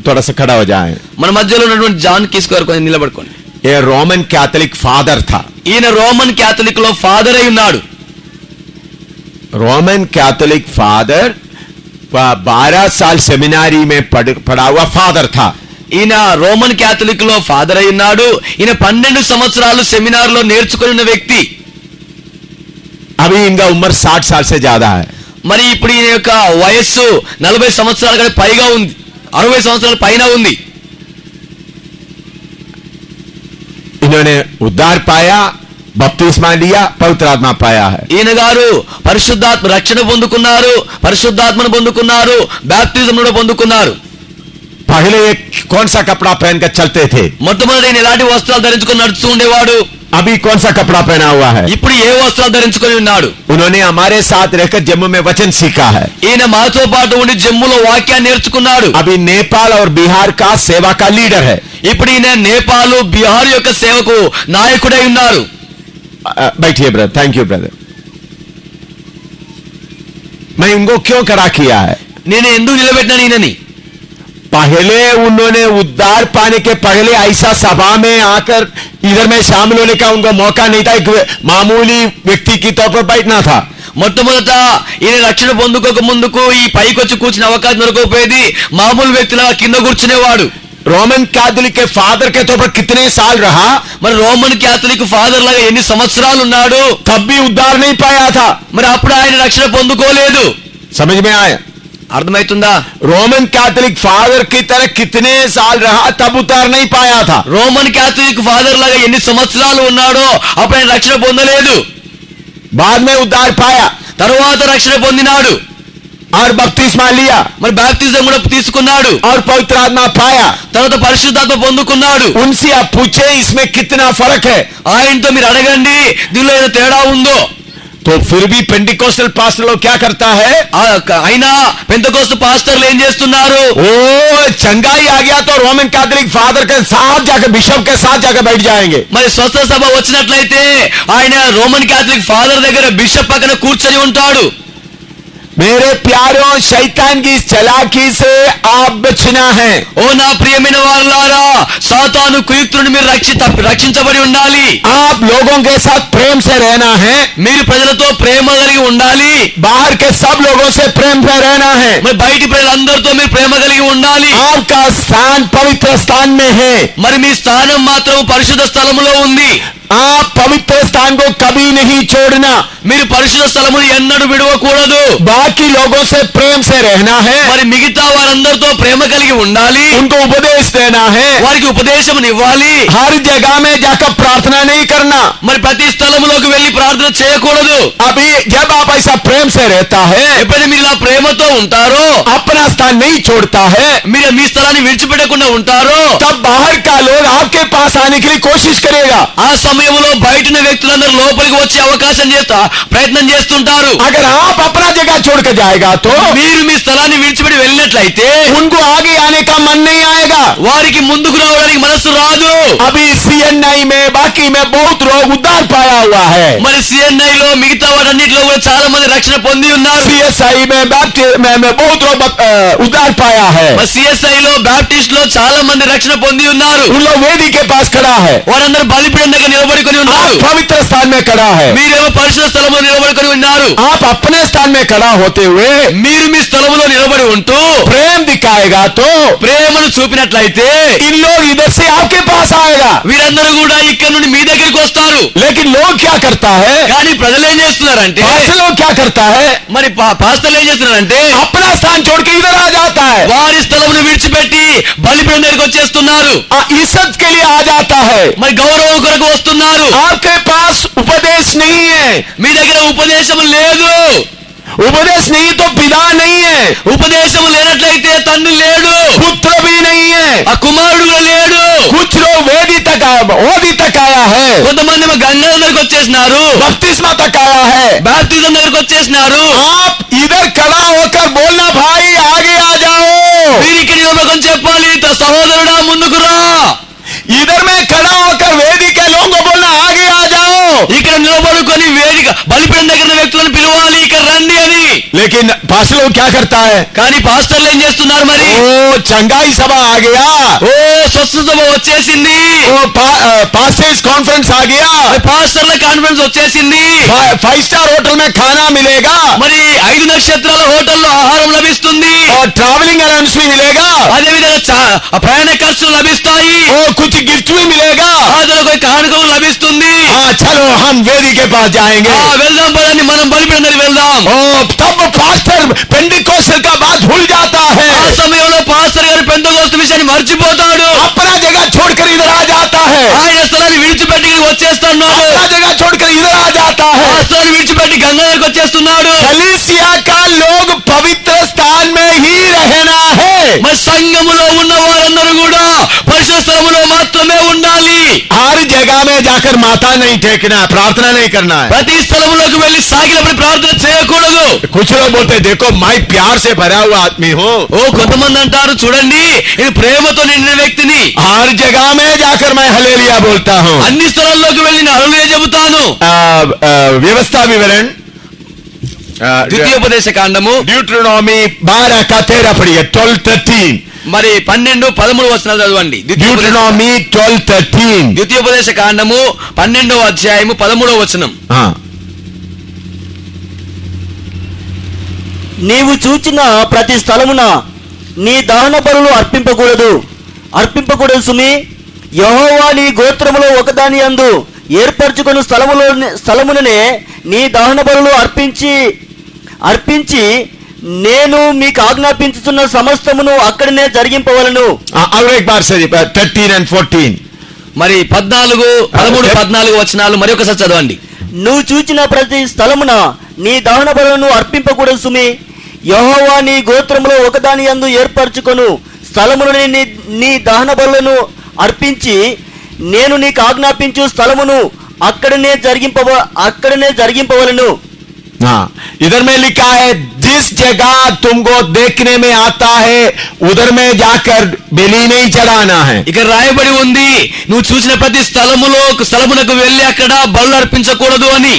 थोड़ा सा खड़ा हो जाए. మన మధ్యలో ఉన్నటువంటి జాన్ కిస్కోర్ కొంచెం నిలబడుకోండి. ये रोमन कैथोलिक फादर था. ఈయన రోమన్ క్యాథలిక్ లో ఫాదర్ అయి ఉన్నాడు. रोमन कैथोलिक फादर 12 साल सेमिनारी में पढ़ा हुआ फादर था. ఈయన రోమన్ క్యాథలిక్ లో ఫాదర్ అయి ఉన్నాడు. ఈయన 12 సంవత్సరాలు సెమినార్ లో నేర్చుకుని ఉన్న వ్యక్తి. अभी इनका उम्र 60 साल से ज्यादा है. మరి ఇప్పుడు ఈయన యొక్క వయస్సు 40 సంవత్సరాల కంటే పైగా ఉంది, 60 సంవత్సరాల పైన ఉంది. इन्होंने उद्धार पाया, बपतिस्मा लिया, पवित्र आत्मा पाया है. ఈయన గారు పరిశుద్ధాత్మ రక్షణ పొందుకున్నారు, పరిశుద్ధాత్మను పొందుకున్నారు, బాప్తిజం కూడా పొందుకున్నారు. पहले ये कौन सा कपड़ा पहनकर चलते थे? మొట్టమొదటి ఈయన ఎలాంటి వస్త్రాలు ధరించుకొని నడుస్తూ ఉండేవాడు? अभी कौन सा कपड़ा पहना हुआ है? ఇప్పుడు ఏ వస్త్రాలు ధరించుకొని ఉన్నాడు? उन्होंने हमारे साथ रहकर जम्मू में वचन सीखा है. ఈయన మాతో పాటు ఉండి జమ్ములో వాక్యాన్ని నేర్చుకున్నాడు. अभी नेपाल और बिहार का सेवा का लीडर है. ఇప్పుడు ఈయన నేపాల్ బిహార్ యొక్క సేవకు నాయకుడై ఉన్నారు. बैठिए ब्रदर. Thank you brother. मैं इनको क्यों खड़ा किया है? నేను ఎందుకు నిలబెట్టినాను ఈయనని? पहले उन्होंने उद्धार पाने के पहले ऐसा सभा में आकर इधर में शामिल होने का उनको मौका नहीं था. एक मामूली व्यक्ति की तौर पर बैठना था. మొట్టమొదట ఈయన రక్షణ పొందుకోక ముందుకు ఈ పైకి వచ్చి కూర్చునే అవకాశం దొరకకపోయేది. మామూలు వ్యక్తిలా కింద కూర్చునేవాడు. रोमन कैथोलिक के फादर के तौर पर कितने साल रहा? మరి రోమన్ క్యాథలిక్ ఫాదర్ లాగా ఎన్ని సంవత్సరాలు ఉన్నాడు? तब भी उद्धार नहीं पाया था. మరి అప్పుడు ఆయన రక్షణ పొందుకోలేదు. समझ में आया? అర్థమవుతుందా? रोमन कैथोलिक फादर की तरह कितने साल रहा तब उद्धार नहीं पाया था. రోమన్ క్యాథలిక్ ఫాదర్ లాగా ఎన్ని సంవత్సరాలు ఉన్నాడో అప్పుడు ఆయన రక్షణ పొందలేదు. बाद में उद्धार पाया తరువాత రక్షణ పొందినాడు. और बपतिस्मा लिया మరి బాప్తిజం కూడా తీసుకున్నాడు. और पवित्र आत्मा पाया. తర్వాత పరిశుద్ధాత్మ పొందుకున్నాడు. उनसे आप पूछे इसमें कितना फर्क है? ఆయనతో మీరు అడగండి దీనిలో ఏదో తేడా ఉందో. तो फिर भी पेंटिकोस्टल पास्टर लोग क्या करता है? అయినా పెంతెకోస్తు పాస్టర్లు ఏం చేస్తున్నారు? ओ चंगाई आ गया तो रोमन कैथोलिक फादर के साथ जाकर बिशप के साथ जाकर बैठ जाएंगे. మరి స్వస్థ సభ వచ్చినట్లయితే ఆయన రోమన్ క్యాథలిక్ ఫాదర్ దగ్గర బిషప్ పక్కన కూర్చొని ఉంటాడు. मेरे प्यारों, शैतान की इस चालाकी से आप बचना है. ఓ నా ప్రియమైన వారలారా, సాతాను కుయుక్తుడి నుండి మీరు రక్షించబడి ఉండాలి. आप लोगों के साथ प्रेम से रहना है. మీరు ప్రజలతో ప్రేమ కలిగి ఉండాలి. बाहर के सब लोगों से प्रेम से रहना है. మరి బయటి ప్రజలందరితో మీరు ప్రేమ కలిగి ఉండాలి. आपका स्थान पवित्र स्थान में है. మరి మీ స్థానం మాత్రం పరిశుద్ధ స్థలములో ఉంది. आप पवित्र स्थान को कभी नहीं छोड़ना. మీరు పరిశుద్ధ స్థలమును ఎన్నడూ విడవకూడదు. बाकी लोगों से प्रेम से रहना है. మరి మిగతా వారందరితో ప్రేమ కలిగి ఉండాలి. उनको उपदेश देना है. వారికి ఉపదేశం ఇవ్వాలి. हर जगह में जाकर प्रार्थना नहीं करना. మరి ప్రతి స్థలములోకి వెళ్లి ప్రార్థన చేయకూడదు. अभी जब आप ऐसा प्रेम से रहता है, ఎప్పుడైతే మీరు ఇలా ప్రేమతో ఉంటారో, अपना स्थान नहीं छोड़ता है, మీరు మీ స్థలాన్ని విడిచిపెట్టకుండా ఉంటారో, तब बाहर का लोग आपके पास आने के लिए कोशिश करेगा. ఆ సమయంలో బయటన వ్యక్తులందరూ లోపలికి వచ్చే అవకాశం ప్రయత్నం చేస్తుంటారు. अगर आप अपना जगह छोड़कर जाएगा तो మీరు మీ స్థలాన్ని విడిచిపెట్టి వెళ్ళినట్లయితే उनको आगे आने का मन नहीं आएगा. వారికి ముందుకు రావడానికి మనసు రాదు. अभी CNI में बाकी में बहुत लोग उद्धार पाया हुआ है. మరి CNI లో మిగతా వాటన్నిటిలో కూడా చాలా మంది రక్షణ పొంది ఉన్నారు. CSI में में बहुत लोग उद्धार पाया है. మరి CSI లో బాప్టిస్ట్ లో చాలా మంది రక్షణ పొంది ఉన్నారు. उन लोग वेदी के पास खड़ा है, వారందరూ బలిపీఠం దగ్గర నిలబడుకొని ఉన్నారు. आप पवित्र स्थान में खड़ा है. మీరేమో పరిశుద్ధ స్థలంలో నిలబడుకొని ఉన్నారు. आप अपने स्थान में खड़ा होते हुए మీరు మీ స్థలంలో నిలబడి ఉంటూ प्रेम दिखाएगा तो ప్రేమను చూపినట్లయితే इन लोग इधर से आपके पास आएगा. వీరందరూ కూడా ఇక్కడ నుండి మీ దగ్గరికి వస్తారు. लेकिन लोग क्या करता है, కానీ ప్రజలు ఏం చేస్తున్నారంటే, पास्टर लोग क्या करता है, మరి పాస్టర్లు ఏం చేస్తున్నారంటే अपना स्थान छोड़ के इधर आ जाता है, వారి స్థలమును విడిచిపెట్టి బలిపీఠం దగ్గరికి వచ్చేస్తున్నారు. इज्जत के लिए आ जाता है. మరి గౌరవం కొరకు వస్తున్నారు. आपके पास उपदेश नहीं है, మీ దగ్గర ఉపదేశం లేదు. उपदेश नहीं तो पिता नहीं है, ఉపదేశం లేనట్లయితే తండ్రి లేడు, पुत्र भी नहीं है. ఆ కుమారుడు కూడా లేడు. कुछ लोग वेदी तक आया है, కొంతమంది గంగా దగ్గరికి వచ్చేసినారు, बपतिस्मा तक आया है. బాప్తిజం దగ్గరికి వచ్చేసినారు. आप इधर खड़ा होकर बोलना, भाई आगे आ जाओ. మీరు ఇక్కడ నిలబడుకొని చెప్పాలి, సహోదరుడా ముందుకు రా. इधर में खड़ा होकर वेदी के लोगों को बोलना, आगे आ जाओ. ఇక్కడ నిలబడుకొని వేదిక బలిపీఠం దగ్గర ఉన్న వ్యక్తులను పిలవాలి, ఇక్కడ రండి అని. लेकिन पास्टर लोग क्या करता है, కానీ పాస్టర్లు ఏం చేస్తున్నారు మరి? ओ चंगाई सभा आ गया, ఓ స్వస్థ సభ వచ్చేసింది, ओ पास्टर्स कॉन्फ्रेंस आ गया, పాస్టర్ల కాన్ఫరెన్స్ వచ్చేసింది, 5 स्टार होटल में खाना मिलेगा, మరి 5 నక్షత్రాల హోటల్లో ఆహారం లభిస్తుంది, और ट्रैवलिंग अलाउंस भी मिलेगा, అదే విధంగా ప్రయాణ ఖర్చులు లభిస్తాయి, और कुछ गिफ्ट भी मिलेगा. ఆదరకు కానుక లభిస్తుంది. हाँ चलो हम वेदी के पास जाएंगे. వెళ్దాం పదండి, మనం బలిపీఠం దగ్గరికి వెళ్దాం. ओ तब पास्टर पेंटिकोस्टल का बात भूल जाता है, ఆ సమయంలో పాస్టర్ గారు పెంతెకోస్తు విషయాన్ని మర్చిపోతాడు. अपना जगह छोड़कर इधर आ जाता है, ఆయన స్థలాన్ని విడిచిపెట్టి వచ్చేస్తున్నాడు, अपना जगह छोड़कर इधर आ जाता ఆ है. స్థలాన్ని విడిచిపెట్టి గంగా దగ్గరికి వచ్చేస్తున్నాడు. कलीसिया का लोग पवित्र स्थान में ही रहना है. మరి సంఘములో ఉన్న వారందరూ కూడా పరిశుద్ధ స్థలములో మాత్రమే ఉండాలి. हर जगह में जाकर माथा नहीं टेकना है, प्रार्थना नहीं करना है. ప్రతి స్థలములోకి వెళ్లి సాగిలపడి ప్రార్థన చేయకూడదు. कुछ लोग बोलते देखो मैं प्यार से भरा हुआ आदमी हूँ. ఓ కొంతమంది అంటారు, చూడండి ఇది ప్రేమతో నిండిన వ్యక్తిని, हर जगह में जाकर मैं हलेलिया बोलता हूँ. అన్ని స్థలాల్లోకి వెళ్ళి నేను హల్లెలూయా చెబుతాను. व्यवस्था विवरण ద్వితీయోపదేశ కాండము ड्यूट्रोनॉमी 12 का 13 पढ़िए. 12:13. మరి 12-13 వచనాలు చదవండి. ड्यूट्रोनॉमी 12:13. ద్వితీయోపదేశ కాండము 12వ అధ్యాయము 13వ వచనం. हाँ నీవు చూచిన ప్రతి స్థలమున నీ దహన బలులు అర్పింపకూడదు సుమి. యెహోవా నీ గోత్రములో ఒకదాని యందు ఏర్పరచుకుని స్థలముననే నీ దహన బలులు అర్పించి నేను మీకు ఆజ్ఞాపించుతున్న సమస్తమును అక్కడనే జరిగింపవలను. और एक बार से 13 and 14. మరి 13-14 వచనాలు మరి ఒకసారి చదవండి. నువ్వు చూచిన ప్రతి స్థలమున నీ దహన బలులను అర్పింపకూడదు సుమి. యెహోవా నీ గోత్రములో ఒకదాని యందు ఏర్పరచుకొను స్థలమును నీ దహన బలులను అర్పించి నేను నీకు ఆజ్ఞాపించు స్థలమును అక్కడనే జరిగింపవలను. हाँ इधर में लिखा है जिस जगह तुमको देखने में आता है उधर में जाकर बलि नहीं चढ़ाना है. ఇక్కడ రాయబడి ఉంది, నువ్వు చూసిన ప్రతి స్థలమునకు వెళ్ళి అక్కడ బలు అర్పించకూడదు అని.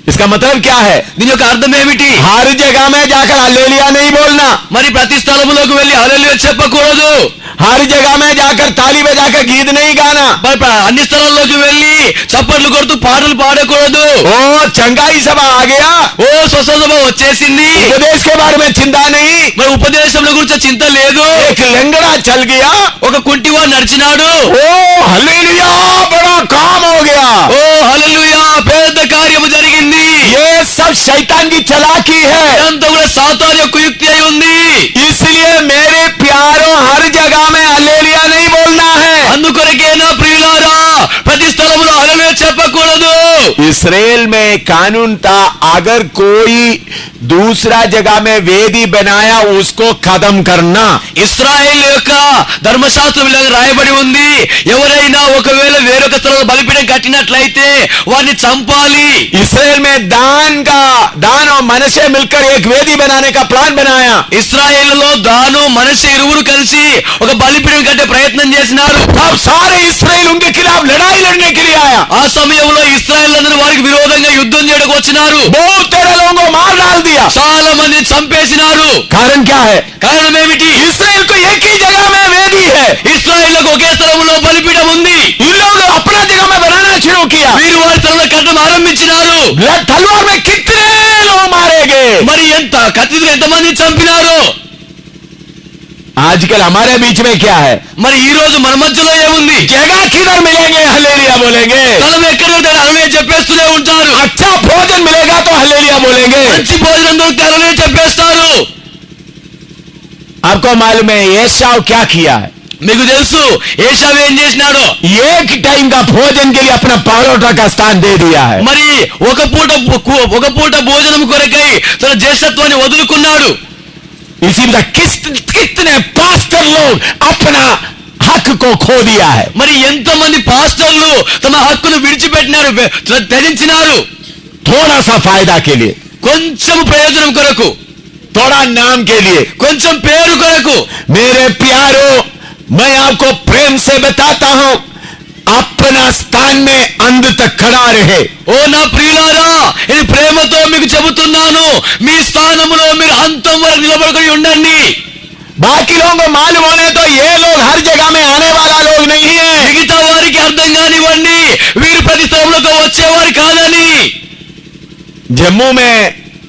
इसका मतलब क्या है, దీని యొక్క అర్థం ఏమిటి? हर जगह में जाकर हालेलुया नहीं बोलना, మరి ప్రతి స్థలములోకి వెళ్ళి హల్లెలూయా చెప్పకూడదు, हर जगह में जाकर ताली बजाकर गीत नहीं गाना. మరి అన్ని స్థలాల్లోకి వెళ్ళి చప్పట్లు కొడుతూ పాటలు పాడకూడదు. ओ चंगाई सभा आ गया, ఓ స్వస్థ సభ వచ్చేసింది, उपदेश के बारे में चिंता नहीं. మరి ఉపదేశం గురించి చింత లేదు. एक लंगड़ा चल गया, ఒక కుంటివాడు నడిచినాడు, ओ हालेलुया बड़ा काम हो गया. ఓ హల్లెలూయా పెద్ద కార్యము జరిగింది. ये सब शैतान की चालाकी है. ఇదంతా కూడా సాతాను యొక్క యుక్తి అయి ఉంది. इसलिए मेरे प्यारों हर जगह में हालेलुया नहीं बोलना है. అందుకొరకే నా ప్రియులారా ప్రతి స్థలములో హల్లెలూయా చెప్పకూడదు. इसराइल में कानून था, अगर कोई दूसरा जगह में वेदी बनाया उसको खत्म करना. ఇశ్రాయేలు యొక్క ధర్మశాస్త్రంలో రాయబడి ఉంది, ఎవరైనా ఒకవేళ వేరొక స్థలంలో బలిపీఠం కట్టినట్లయితే వారిని చంపాలి. इसराइल में दान और मनसे मिलकर एक वेदी बनाने का प्लान बनाया. ఇశ్రాయేలులో దాను మనషే ఇరువురు కలిసి ఒక బలిపీఠం కట్టే ప్రయత్నం చేసినారు. तब सारे इस्राएल उनके खिलाफ लड़ाई लड़ने के लिए आया. ఆ సమయంలో ఇశ్రాయేల్ అందరూ వారికి విరోధంగా యుద్ధం చేయడానికి వచ్చినారు. बहुत तेरे लोगों को मार डाल दिया. చాలా మందిని చంపేసినారు. कारण क्या है? కారణం ఏమిటి? इस्राएल को एक ही जगह में वेदी है. ఇశ్రాయేలుకు ఒకే స్థలంలో బలిపీఠం ఉంది. इन लोगों ने अपना जगह में बनाना शुरू किया. వీరు వారి స్థలంలో కట్టడం ఆరంభించినారు. तलवार में कितने लोग मारे गए. మరి కత్తితో ఎంతమంది చంపినారు? आजकल हमारे बीच में क्या है? మరి ఈ రోజు మన మధ్యలో ఏముంది? जगह किधर मिलेंगे हल्लेलुया बोलेंगे. స్థలం ఎక్కడ దొరుకుతాడు హల్లెలూయా చెప్పేస్తూనే ఉంటారు. अच्छा भोजन मिलेगा तो हल्लेलुया बोलेंगे. మంచి భోజనం దొరికితే హల్లెలూయా చెప్పేస్తారు. आपको मालूम है एसाव क्या किया है? మీకు తెలుసు ఏశావు ఏం చేసినాడో? एक टाइम का भोजन के लिए अपना परोठा का स्थान दे दिया है. మరి ఒక పూట భోజనం కొరకై తన జ్యేష్ఠత్వాన్ని వదులుకున్నాడు. इसी तरह कितने पास्टर लोग अपना हक को खो दिया है. మరి ఎంతమంది పాస్టర్లు తమ హక్కును విడిచిపెట్టినారు, త్యజించినారు. थोड़ा सा फायदा के लिए, కొంచెం ప్రయోజనం కొరకు, थोड़ा नाम के लिए. కొంచెం పేరు కొరకు. मेरे प्यारो, मैं आपको प्रेम से बताता हूं, अपना स्थान में अंत तक खड़ा रहे. ఓ నా ప్రియులారా, ఇది ప్రేమతో మీకు చెబుతున్నాను, మీ స్థానములో మీరు అంతం వరకు నిలబడుకొని ఉండండి. बाकी लोगों को मालूम होने तो ये लोग हर जगह में आने वाला लोग नहीं है. మిగతా వారికి అర్థం కానివ్వండి, వీరు ప్రతి స్థలంలోకి వచ్చేవారు కాదని. जम्मू में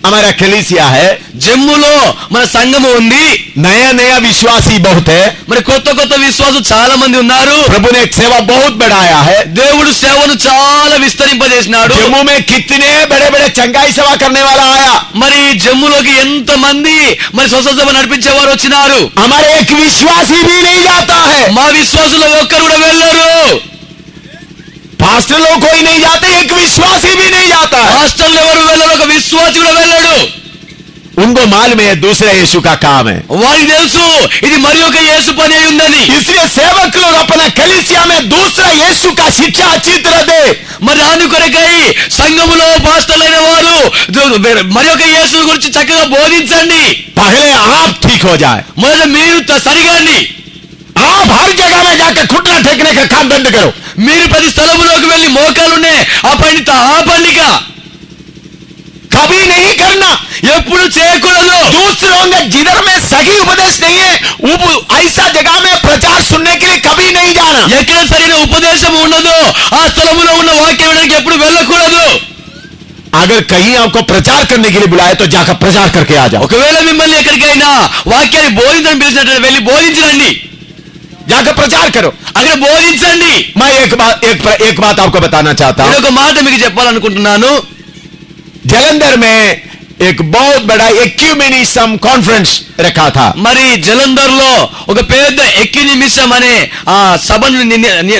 हमारा कलीसिया है. జమ్ములో మన సంఘము ఉంది. नया नया विश्वासी बहुत है. మరి కొత్త విశ్వాసులు చాలా మంది ఉన్నారు. प्रभु ने एक सेवा बहुत बढ़ाया है. దేవుడు సేవను చాలా విస్తరింపజేసినాడు. जम्मू में कितने बड़े बड़े चंगाई सेवा करने वाला आया. మరి జమ్ములోకి ఎంత మంది మరి స్వస్థత సభ నడిపించేవారు వచ్చినారు. हमारे एक विश्वासी भी नहीं जाता है. మా విశ్వాసులు ఒక్కరు కూడా వెళ్ళరు. पास्टर लोग कोई नहीं जाते, एक विश्वासी भी नहीं जाता है. హాస్టల్ ఎవరు వెళ్ళరు, ఒక విశ్వాసి కూడా వెళ్ళడు. उनको मालूम है दूसरे यीशु का काम है. వారికి తెలుసు ఇది మరి ఒక యేసు పని అయి ఉందని. इसलिए सेवक लोग अपना कलीसिया में दूसरा यीशु का शिक्षा अच्छी तरह दे. మరి దాని కొరకై సంఘములో పాస్టర్లైన వారు మరి ఒక యేసు గురించి చక్కగా బోధించండి. पहले आप ठीक हो जाए. మొదట మీరు సరిగాండి. आप हर जगह में जाकर घुटना टेकने का काम बंद करो. మీరు ప్రతి స్థలములోకి వెళ్లి మోకాలునే ఆ పని ఆపండిక. कभी नहीं करना. ఎప్పుడు చేయకూడదు. दूसरों में जिधर में सही उपदेश नहीं है, ऐसा जगह में प्रचार सुनने के लिए कभी नहीं जाना. ఎక్కడ సరైన ఉపదేశం ఉండదో ఆ స్థలములో ఉన్న వాక్యం వినడానికి ఎప్పుడు వెళ్ళకూడదు. अगर कहीं आपको प्रचार करने के लिए बुलाए तो जाकर प्रचार करके आ जाओ. ఒకవేళ మిమ్మల్ని ఎక్కడికైనా వాక్యాన్ని బోధించని పిలిచినట్టు వెళ్ళి బోధించండి. जाकर प्रचार करो. అక్కడ బోధించండి. मैं एक बात आपको बताना चाहता हूं. ఒక మాట మీకు చెప్పాలనుకుంటున్నాను. जलंधर में एक बहुत बड़ा एक्यूमेनिज्म कॉन्फ्रेंस रखा था. మరి జలంధర్ లో ఒక పెద్ద ఎక్యునిమిజం అనే ఆ సభను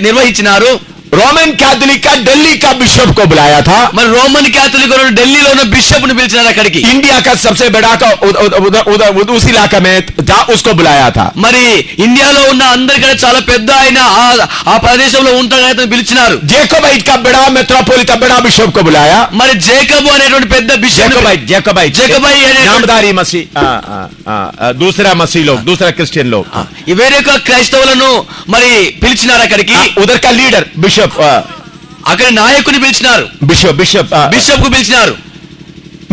నిర్వహించినారు. रोमन कैथोलिक का दिल्ली का बिशप को बुलाया था. మరి రోమన్ క్యాథలిక్ ఢిల్లీలో ఉన్న బిషప్ ను పిలిచినారు అక్కడికి. इंडिया का सबसे बड़ा का उधर उस इलाके में था, उसको बुलाया था. మరి ఇండియాలో ఉన్న అందరికంటే చాలా పెద్ద ఆయన ఆ ప్రదేశంలో ఉంటాడని అతను పిలిచినారు. जेकोबाइट का बड़ा मेट्रोपोलिटन बड़ा बिशप को बुलाया. మరి జేకబు అనేటువంటి పెద్ద బిషప్ జేకబాయి नामधारी मसीह दूसरा मसीह लोग, दूसरा क्रिश्चियन लोग, వేరే క్రైస్తవులను మరి పిలిచినారు అక్కడికి. उधर का लीडर बिशप, అక్కడ నాయకుని పిలిచినారు. बिशप బిషప్ కు పిలిచినారు.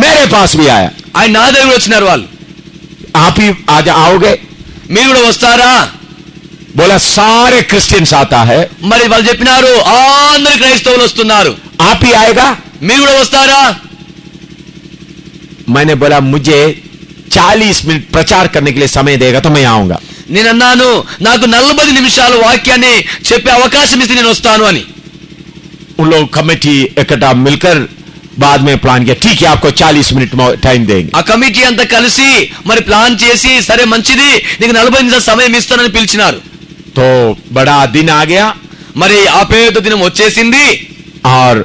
मेरे पास भी आया. ఆయన నా దగ్గర వచ్చినారు. వాళ్ళు आप ही आज आओगे? మీరు కూడా వస్తారా? बोला सारे क्रिश्चियंस आता है. మరి వాళ్ళు చెప్పినారు అందరు క్రైస్తవులు వస్తున్నారు. आप ही आएगा? మీరు కూడా వస్తారా? मैंने बोला मुझे 40 मिनट प्रचार करने के लिए समय देगा तो मैं आऊंगा. నేను అన్నాను నాకు 40 నిమిషాలు వాక్యాన్ని చెప్పే అవకాశం ఇస్తే నేను వస్తాను అని. उन लोग कमेटी इकट्ठा मिलकर बाद में प्लान किया, ठीक है आपको 40 मिनट टाइम देंगे. ఆ కమిటీ అంతా కలిసి మరి ప్లాన్ చేసి సరే మంచిది నీకు 40 నిమిషాల సమయం ఇస్తానని పిలిచినారు. तो बड़ा दिन आ गया మరి ఆ పెద్ద దినం వచ్చేసింది. और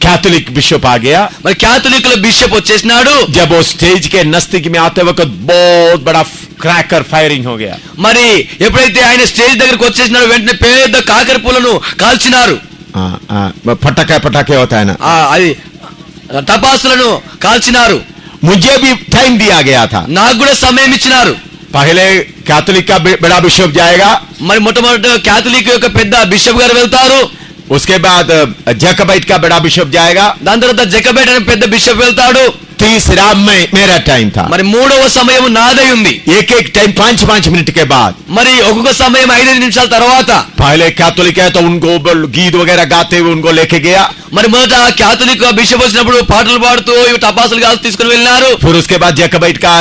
कैथोलिक बिशप आ गया. మరి క్యాథలిక్ల బిషప్ వచ్చేసినాడు. जब वो स्टेज के नजदीक में आते वक्त बहुत बड़ा क्रैकर फायरिंग हो गया. మరి ఎప్పుడైతే ఆయన స్టేజ్ దగ్గరకు వచ్చేసినారో వెంటనే పెద్ద కాకర పూలను కాల్చినారు. पटाखे होता है ना, అది టపాసులను కాల్చినారు. मुझे भी टाइम दिया गया था. నాకు కూడా సమయం ఇచ్చినారు. पहले कैथोलिक का बड़ा बिशप जाएगा, మరి మొట్టమొదట క్యాథలిక్ యొక్క పెద్ద బిషప్ గారు వెళ్తారు. उसके बाद जैकबाइट का बड़ा बिशप जाएगा, దాని తర్వాత జకబెట్ అనే పెద్ద బిషప్ వెళ్తాడు. तीसरा मेरा टाइम था. మరి మూడవ సమయం నాదై ఉంది. एक एक टाइम 5-5 मिनट के बाद. మరి ఒక్కొక్క సమయం 5 నిమిషాల తర్వాత पहले कैथोलिक है तो उनको गीत वगैरह गाते हुए उनको लेके गया. మరి మొదట క్యాథలిక్ బిషప్ వచ్చినప్పుడు పాటలు పాడుతూ ఇవి టపాసులు కాల్చి తీసుకుని వెళ్ళినారు. फिर उसके बाद जैकबाइट का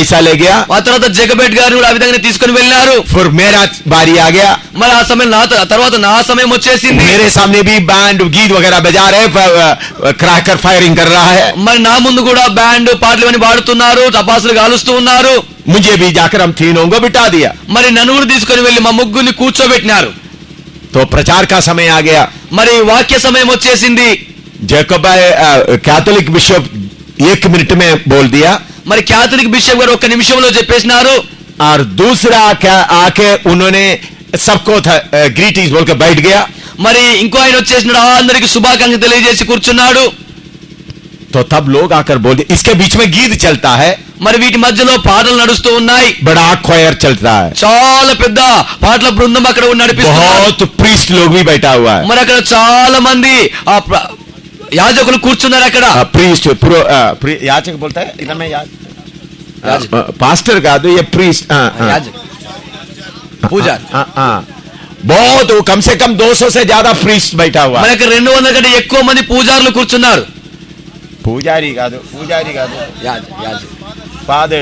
ऐसा ले गया. ఆ తర్వాత జకబెట్ గారు కూడా ఆ విధంగా తీసుకుని వెళ్ళారు. फिर मेरा बारी आ गया. మరి ఆ సమయం తర్వాత నా సమయం వచ్చేసింది. मेरे सामने भी बैंड गीत वगैरह बजा रहे, क्रैकर फायरिंग कर रहा है. మరి నా ముందు కూడా బ్యాండ్ పాటలు అని పాడుతున్నారు, టపాసులు కాలుస్తూ ఉన్నారు. मुझे भी जाकर हम तीनों को बिठा दिया. మరి నన్ను కూడా తీసుకుని వెళ్ళి మా ముగ్గురిని కూర్చోబెట్టినారు. तो प्रचार का समय आ गया. మరి వాక్య సమయం వచ్చేసింది. जैकबाइ कैथोलिक बिशप 1 मिनट में बोल दिया మరి క్యాథలిక్ బిషప్ గారు 1 నిమిషంలో చెప్పేసినారు. और दूसरा आके उन्होंने सबको ग्रीटिंग्स बोल के बैठ गया. మరి ఇంకో ఆయన వచ్చేసినాడు, అందరికి శుభాకాంక్షలు తెలియజేసి కూర్చున్నాడు. तो तब लोग आकर बोल दिए. इसके बीच में गीत चलता है, మరి వీటి మధ్యలో పాటలు నడుస్తూ ఉన్నాయి. बड़ा क्वायर चलता है, చాలా పెద్ద పాటల బృందం అక్కడ నడిపిస్తున్నారు. बहुत प्रीस्ट लोग भी बैठा हुआ है. మరి అక్కడ చాలా మంది యాజకులు కూర్చున్నారు అక్కడ. प्रीस्ट याचक बोलता है इधर में पास्टर का तो ये प्रीस्ट పూజారి. बहुत कम से कम 200 से ज्यादा प्रीस्ट बैठा हुआ మరి है. అక్కడ 200 కంటే ఎక్కువ మంది పూజారులు కూర్చున్నారు. पूजारी का दो फादर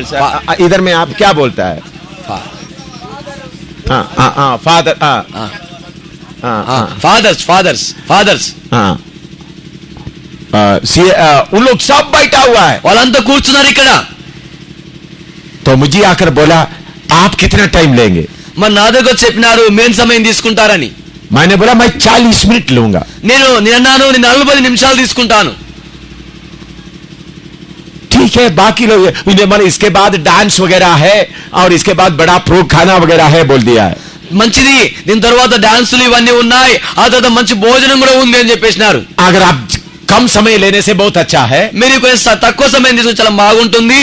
इधर में आप क्या बोलता है? फादर ఫాదర్స్ उन लोग सब बैठा हुआ है. వాళ్ళంతా కూర్చున్నారు ఇక్కడ. तो मुझे आकर बोला आप कितना टाइम लेंगे? మరి నా దగ్గర చెప్పినారు మేం సమయం తీసుకుంటారని. मैंने बोला मैं 40 मिनट लूंगा. నేను అన్నాను నేను 40 నిమిషాలు తీసుకుంటాను. ठीक है. बाकी लोग मैंने इसके बाद डांस वगैरह है और इसके बाद बड़ा प्रो खाना वगैरह है बोल दिया है. మంచిది, దీని తర్వాత డాన్సులు ఇవన్నీ ఉన్నాయి, ఆ తర్వాత మంచి భోజనం కూడా ఉంది అని చెప్పేసినారు. अगर आप कम समय लेने से बहुत अच्छा है. మీరు కొంచెం తక్కువ సమయం తీసుకుని చాలా బాగుంటుంది.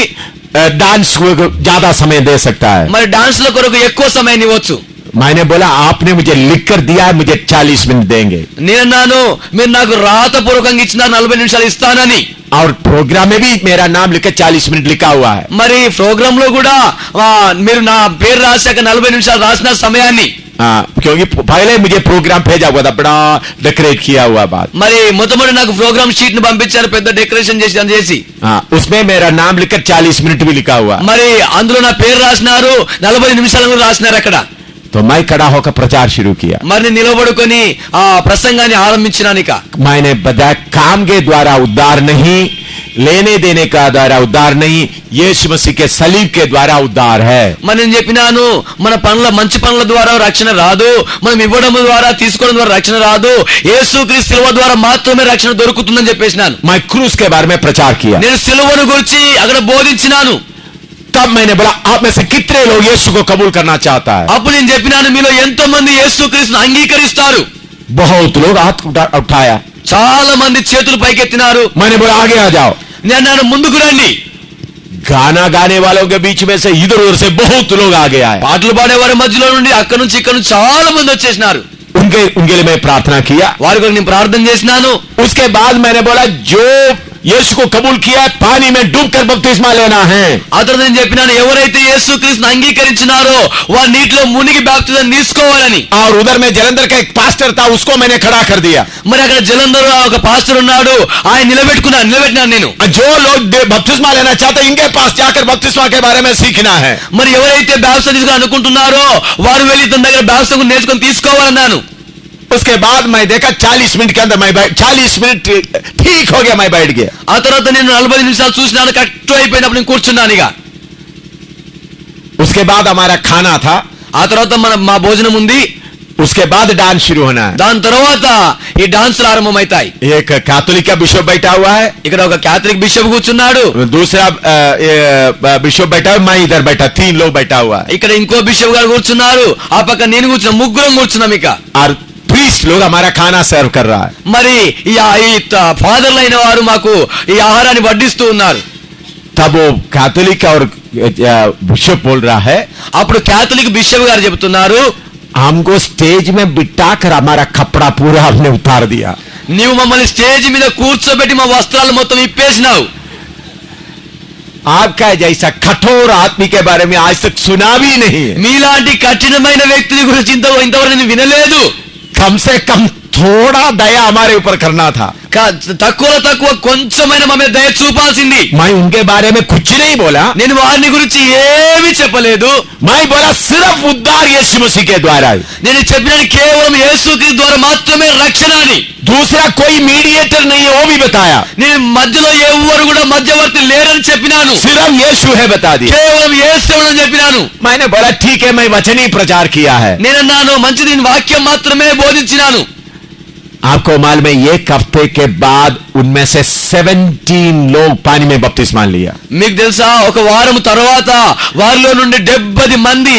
डांस को ज्यादा समय दे सकता है. మరి డాన్స్ లో కొరకు ఎక్కువ సమయం ఇవ్వచ్చు. मैंने बोला आपने मुझे लिख कर दिया है, मुझे 40 मिनट देंगे. నేనన్నాను మీరు నాకు రాతపూర్వకంగా ఇచ్చిన 40 నిమిషాలు ఇస్తానని. और प्रोग्राम में भी मेरा नाम लिखकर 40 मिनट लिखा हुआ है. మరి ప్రోగ్రామ్ లో కూడా మీరు నా పేరు రాశాక 40 నిమిషాలు రాసిన సమయాన్ని. क्योंकि पहले मुझे प्रोग्राम भेजा हुआ था, बड़ा डेकोरेट किया हुआ बात. మరి మొదటి నాకు ప్రోగ్రామ్ షీట్ ని పంపించారు, పెద్ద డెకరేషన్ చేసి. उसमें मेरा नाम लिखकर 40 मिनट भी लिखा हुआ. మరి అందులో నా పేరు రాసినారు, 40 నిమిషాలు కూడా రాసినారు అక్కడ. तो मैं खड़ा होकर प्रचार शुरू किया. మరి నిలబడుకొని ఆ ప్రసంగాన్ని ఆరంభించినానిక. मैंने बताया काम के द्वारा उद्धार नहीं, लेने देने का द्वारा उद्धार नहीं, यीशु मसीह के सलीब के द्वारा उद्धार है. మరి నేను చెప్పినాను మన మంచి పనుల ద్వారా రక్షణ రాదు, మనం ఇవ్వడం ద్వారా తీసుకోవడం ద్వారా రక్షణ రాదు, యేసుక్రీస్తు శిలువ ద్వారా మాత్రమే రక్షణ దొరుకుతుందని చెప్పేసినాను. मैं क्रूस के बारे में प्रचार किया. నేను శిలువను గురించి అక్కడ బోధించినాను. तब मैंने बोला आप में से कितने लोग यीशु को कबूल करना चाहता है? అప్పుడు నేను చెప్పినాను మీలో ఎంతో మంది యేసుక్రీస్తును అంగీకరిస్తారు. बहुत लोग हाथ उठाया. చాలా మంది చేతులు పైకెత్తినారు. मैंने बोला आगे आ जाओ. నేను అన్నాను ముందుకు రండి. गाना गाने वालों के बीच में से इधर उधर से बहुत लोग आगे आए. పాటలు పాడేవారి మధ్యలో నుండి అక్కడ నుంచి ఇక్కడ నుంచి చాలా మంది వచ్చేసినారు. उनके लिए मैं प्रार्थना किया. వారి కొరకు నేను ప్రార్థన చేసినాను. उसके बाद मैंने बोला जो यीशु को कबूल किया पानी में डूबकर बपतिस्मा लेना है. ఆ తర్వాత నేను చెప్పినాను ఎవరైతే యేసుక్రీస్తును అంగీకరించినారో వారు నీటిలో మునిగి బాప్తిజం తీసుకోవాలని. और उधर में जलंधर का एक पास्टर था, उसको मैंने खड़ा कर दिया. మరి అక్కడ జలంధర్ ఒక పాస్టర్ ఉన్నాడు, ఆయన నిలబెట్టినాను నేను. जो लोग बपतिस्मा लेना चाहते इनके पास जाकर बपतिस्मा के बारे में सीखना है. మరి ఎవరైతే బాప్తిజం తీసుకోవాలని అనుకుంటున్నారో వారు వెళ్ళి తన దగ్గర బాప్తిజం నేర్చుకొని తీసుకోవాలన్నాను. उसके बाद मैं देखा 40 मिनट के अंदर 40 मिनट ठीक हो गया, मैं बैठ गया. ఆ తర్వాత నేను 40 నిమిషాలు చూసినాను, కరెక్ట్ అయిపోయినప్పుడు నేను కూర్చున్నాను ఇక. उसके बाद हमारा खाना था. ఆ తర్వాత మా భోజనం ఉంది. उसके बाद डांस शुरू होना है. దాని తర్వాత ఈ డాన్సులు ఆరంభమవుతాయి. एक कैथोलिक का बिशप बैठा हुआ है, ఇక్కడ ఒక క్యాథలిక్ బిషప్ కూర్చున్నాడు, दूसरा बिशप बैठा है, मैं इधर बैठा, 3 लोग बैठा हुआ है. ఇక్కడ ఇంకో బిషప్ గారు కూర్చున్నారు, ఆ పక్క నేను కూర్చున్నా, ముగ్గురం కూర్చున్నాం ఇక. और प्रीस्ट लोग हमारा खाना सर्व कर रहा है. మరి ఈ ఫాదర్లు అయిన వారు మాకు ఈ ఆహారాన్ని వడ్డిస్తూ ఉన్నారు. तब वो कैथोलिक और बिशप बोल रहा है, అప్పుడు క్యాథలిక్ బిషప్ గారు చెబుతున్నారు, हमको स्टेज में बिठाकर हमारा कपड़ा पूरा आपने उतार दिया. నీవు మమ్మల్ని స్టేజ్ మీద కూర్చోబెట్టి మా వస్త్రాలు మొత్తం ఇప్పేసినావు. आपका जैसा कठोर आदमी के बारे में आज तक सुना भी नहीं है. మీలాంటి కఠినమైన వ్యక్తిని గురించి ఇంతవరకు నేను వినలేదు. कम से कम थोड़ा दया हमारे ऊपर करना था. తక్కువలో తక్కువ కొంచెమైన మా మీద దయ చూపాల్సింది. मैं उनके बारे में कुछ नहीं बोला. నేను వారిని గురించి ఏమీ చెప్పలేదు. मैं बोला सिर्फ उद्धार यीशु मसीह के द्वारा है. నేను చెప్పినది కేవలం యేసుక్రీస్తు ద్వారా మాత్రమే రక్షణ అని. दूसरा कोई मीडिएटर नहीं है वो भी बताया. నేను మధ్యలో ఎవరు కూడా మధ్యవర్తి లేరని చెప్పినాను. सिर्फ यीशु है बता दिया. కేవలం యేసు అని చెప్పినాను. मैंने बोला ठीक है मैं वचन ही प्रचार किया है. నేనన్నాను మంచిది, నేను వాక్యం మాత్రమే బోధించినాను. आपको मालूम है एक हफ्ते के बाद उनमें से 17 लोग पानी में बपतिस्मा लिया. మీకు తెలుసా, ఒక వారం తర్వాత వారిలో నుండి 70 మంది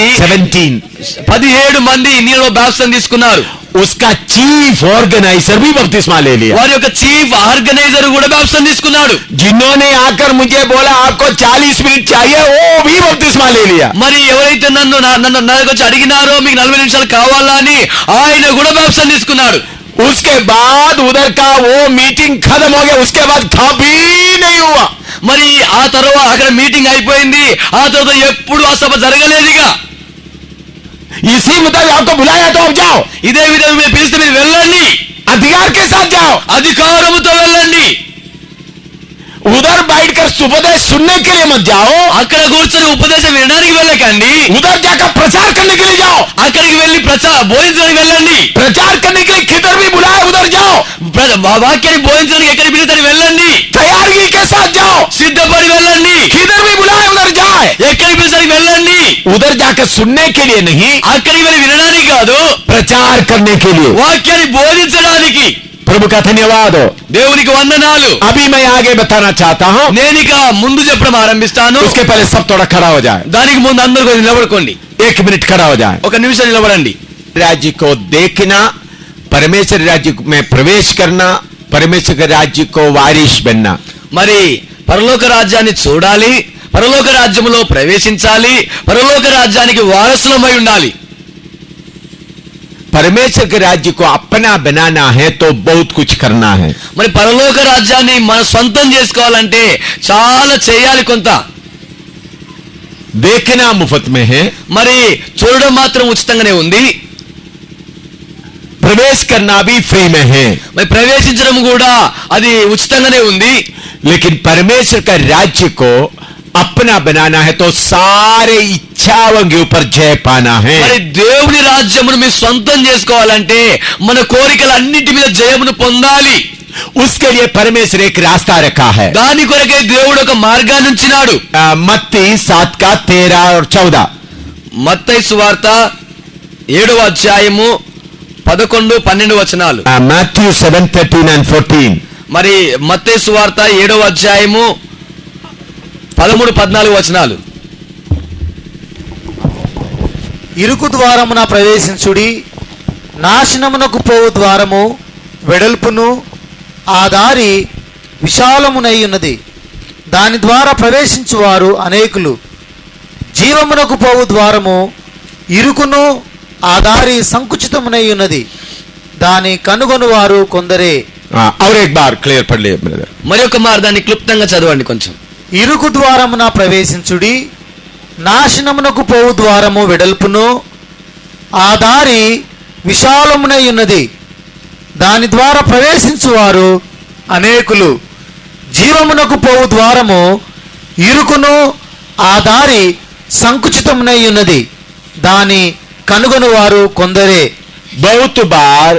17 మంది నీళ్ళలో బాప్తిసం తీసుకున్నారు. उसका चीफ ऑर्गेनाइजर भी बपतिस्मा ले लिया. వారి యొక్క చీఫ్ ఆర్గనైజర్ కూడా బాప్తిసం తీసుకున్నాడు. जिन्होंने आकर मुझे बोला आपको 40 मिनट चाहिए वो भी बपतिस्मा ले लिया. మరి ఎవరైతే నన్ను నాకు వచ్చి అడిగినారో మీకు 40 నిమిషాలు కావాలా అని ఆయన కూడా బాప్తిసం తీసుకున్నాడు. उसके बाद उधर का वो मीटिंग खत्म हो गया. उसके बाद कभी नहीं हुआ. మరి ఆ తర్వాత అక్కడ మీటింగ్ అయిపోయింది. ఆ తర్వాత ఎప్పుడు ఆ సభ జరగలేదుగా. इसी मुताबिक आपको बुलाया तो अब जाओ. ఇదే విధంగా మీరు పిలిస్తే మీరు వెళ్ళండి, अधिकार के साथ जाओ. అధికారముతో వెళ్ళండి. उधर बैठकर उपदेश सुनने के लिए मत जाओ. అక్కడ కూర్చొని ఉపదేశం వినడానికి వెళ్ళకండి. उधर जाकर प्रचार करने के लिए जाओ. అక్కడికి వెళ్ళి బోధించడానికి వెళ్ళండి. प्रचार करने के लिए किधर भी बुलाया उधर जाओ. వాక్యాన్ని బోధించడానికి ఎక్కడికి పిలుస్తారని వెళ్ళండి. तैयारी के साथ जाओ. సిద్ధపడి వెళ్ళండి. किधर भी बुलाया उधर जाए. ఎక్కడికి పిలుస్తారని వెళ్ళండి. उधर जाकर सुनने के लिए नहीं, అక్కడికి వెళ్ళి వినడానికి కాదు, प्रचार करने के लिए. వాక్యాన్ని బోధించడానికి. प्रभु का धन्यवाद हो. దేవునికి వందనాలు. अभी मैं आगे बताना चाहता हूँ. నేనిక ముందు చెప్పడం ఆరంభిస్తాను. उसके पहले सब थोड़ा खड़ा हो जाए. దానికి ముందు అందరూ కొంచెం నిలబడుకోండి. 1 मिनट खड़ा हो जाए. ఒక నిమిషం నిలబడండి. राज्य को देखना, परमेश्वर राज्य में प्रवेश करना, परमेश्वर के राज्य को वारिश बनना. మరి పరలోక రాజ్యాన్ని చూడాలి, పరలోక రాజ్యములో ప్రవేశించాలి, పరలోక రాజ్యానికి వారసులమై ఉండాలి. परमेश्वर के राज्य को अपना बनाना है तो बहुत कुछ करना है. మరి పరలోక రాజ్యాన్ని మన సొంతం చేసుకోవాలంటే చాలా చేయాలి. కొంత देखना मुफ्त में है, మరి చూడడం మాత్రం ఉచితంగానే ఉంది. प्रवेश करना भी फ्री में है. మరి ప్రవేశించడం కూడా అది ఉచితంగానే ఉంది. लेकिन परमेश्वर का राज्य को अपना बनाना है तो सारे इच्छाओं के ऊपर जय पाना है. మరి దేవుని రాజ్యమును మీ సొంతం చేసుకోవాలంటే మన కోరికలన్నిటి మీద జయమును పొందాలి. उसके लिए परमेश्वर एक रास्ता रखा है. దాని కొరకే దేవుడు ఒక మార్గాన్ని ఉంచినాడు. मत्ती 7 का 13 और 14. మత్తయి సువార్త 7వ అధ్యాయము 11, 12 వచనాలు. Matthew 7:13 and 14. మరి మత్తయి సువార్త 7వ అధ్యాయము 13, 14 వచనాలు. ఇరుకు ద్వారమున ప్రవేశించుడి, నాశనమునకు పోవు ద్వారము వెడల్పును ఆ దారి విశాలమునై ఉన్నది, దాని ద్వారా ప్రవేశించువారు అనేకులు. జీవమునకు పోవు ద్వారము ఇరుకును ఆ దారి సంకుచితమునై ఉన్నది, దాని కనుగొనువారు కొందరే. और एक बार क्लियर पढ़ लिया ब्रदर. మరి ఒక మార్గాన్ని క్లుప్తంగా చదవండి కొంచెం. ఇరుకు ద్వారమున ప్రవేశించుడి, నాశనమునకు పోవు ద్వారము వెడల్పును ఆ దారి విశాలమునై ఉన్నది, దాని ద్వారా ప్రవేశించువారు అనేకులు. జీవమునకు పోవు ద్వారము ఇరుకును ఆ దారి సంకుచితమునై ఉన్నది, దాని కనుగొనువారు కొందరే. बहुत बार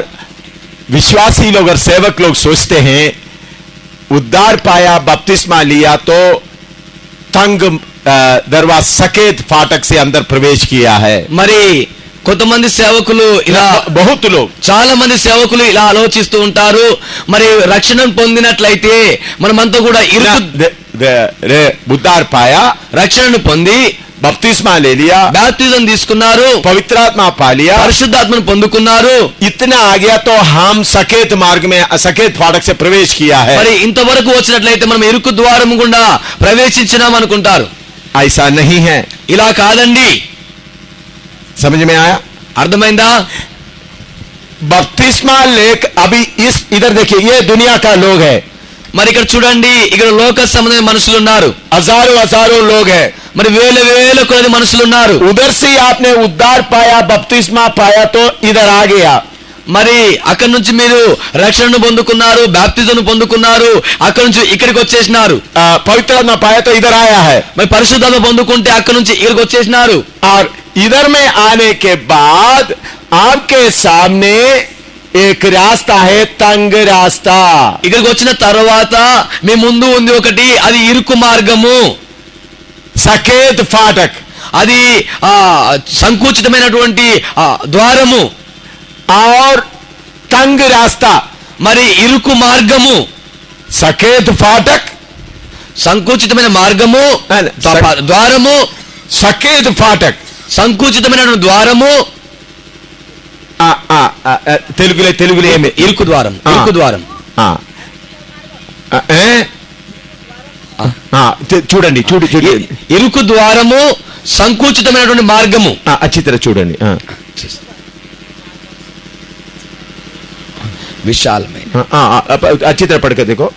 विश्वासी लोग और सेवक लोग सोचते हैं उद्धार पाया, बपतिस्मा लिया तो तंग दरवाजा सकेत फाटक से अंदर प्रवेश किया है. మరి కొంతమంది సేవకులు ఇలా, बहुत लोग, చాలా మంది సేవకులు ఇలా ఆలోచిస్తూ ఉంటారు. మరి రక్షణ పొందినట్లయితే మనమంతా కూడా उद्धार पाया, రక్షణను పొంది बपतिस्मा ले लिया, బాప్తిజం తీసుకున్నారు, पवित्र आत्मा पा लिया, పరిశుద్ధాత్మను పొందుకున్నారు. इतना आ गया तो हम सकेत मार्ग में सकेत फाटक से प्रवेश किया है। మరి ఇంతవరకు వచ్చినట్లయితే మనం ఇరుకు ద్వారం గుండా ప్రవేశించినాం అనుకుంటారు. ऐसा नहीं है। ఇలా కాదండి. समझ में आया? అర్థమైందా? बपतिस्मा लेक अभी इस इधर देखिए, ये दुनिया का लोग है, మరి ఇక్కడ చూడండి, ఇక్కడ లోక సంబంధమైన మనుషులు ఉన్నారు, हजारों हजारों लोग है। మరి వేల వేల కొలది మనుషులు ఉన్నారు. उधर से आपने उद्धार पाया, बपतिस्मा पाया तो इधर आ गया। మరి అక్కడి నుంచి మీరు రక్షణను పొందుకున్నారు, బాప్తిజం పొందుకున్నారు, అక్కడి నుంచి ఇక్కడికి వచ్చేసినారు. पवित्र आत्मा पाया तो इधर आया है। మరి పరిశుద్ధాత్మ పొందుకుంటే అక్కడి నుంచి ఇక్కడికి వచ్చేసినారు. और इधर में आने के बाद आपके सामने एक रास्ता है, तंग रास्ता। ఇక్కడికి వచ్చిన తర్వాత మీ ముందు ఉంది ఒకటి, అది ఇరుకు మార్గము, सकेत फाटक, అది సంకుచితమైనటువంటి ద్వారము, और तंग रास्ता। మరి ఇరుకు మార్గము, सकेत फाटक, సంకుచితమైన మార్గము, ద్వారము, सकेत फाटक, సంకుచితమైన ద్వారము, తెలుగులో తెలుగులో ఏమి? ఇరుకు ద్వారం, ఇరుకు ద్వారం. చూడండి, చూడండి, ఇరుకు ద్వారము, సంకుచితమైనటువంటి మార్గము. అచ్చితర చూడండి, విశాలమైన అచ్చితర పడక దేకో.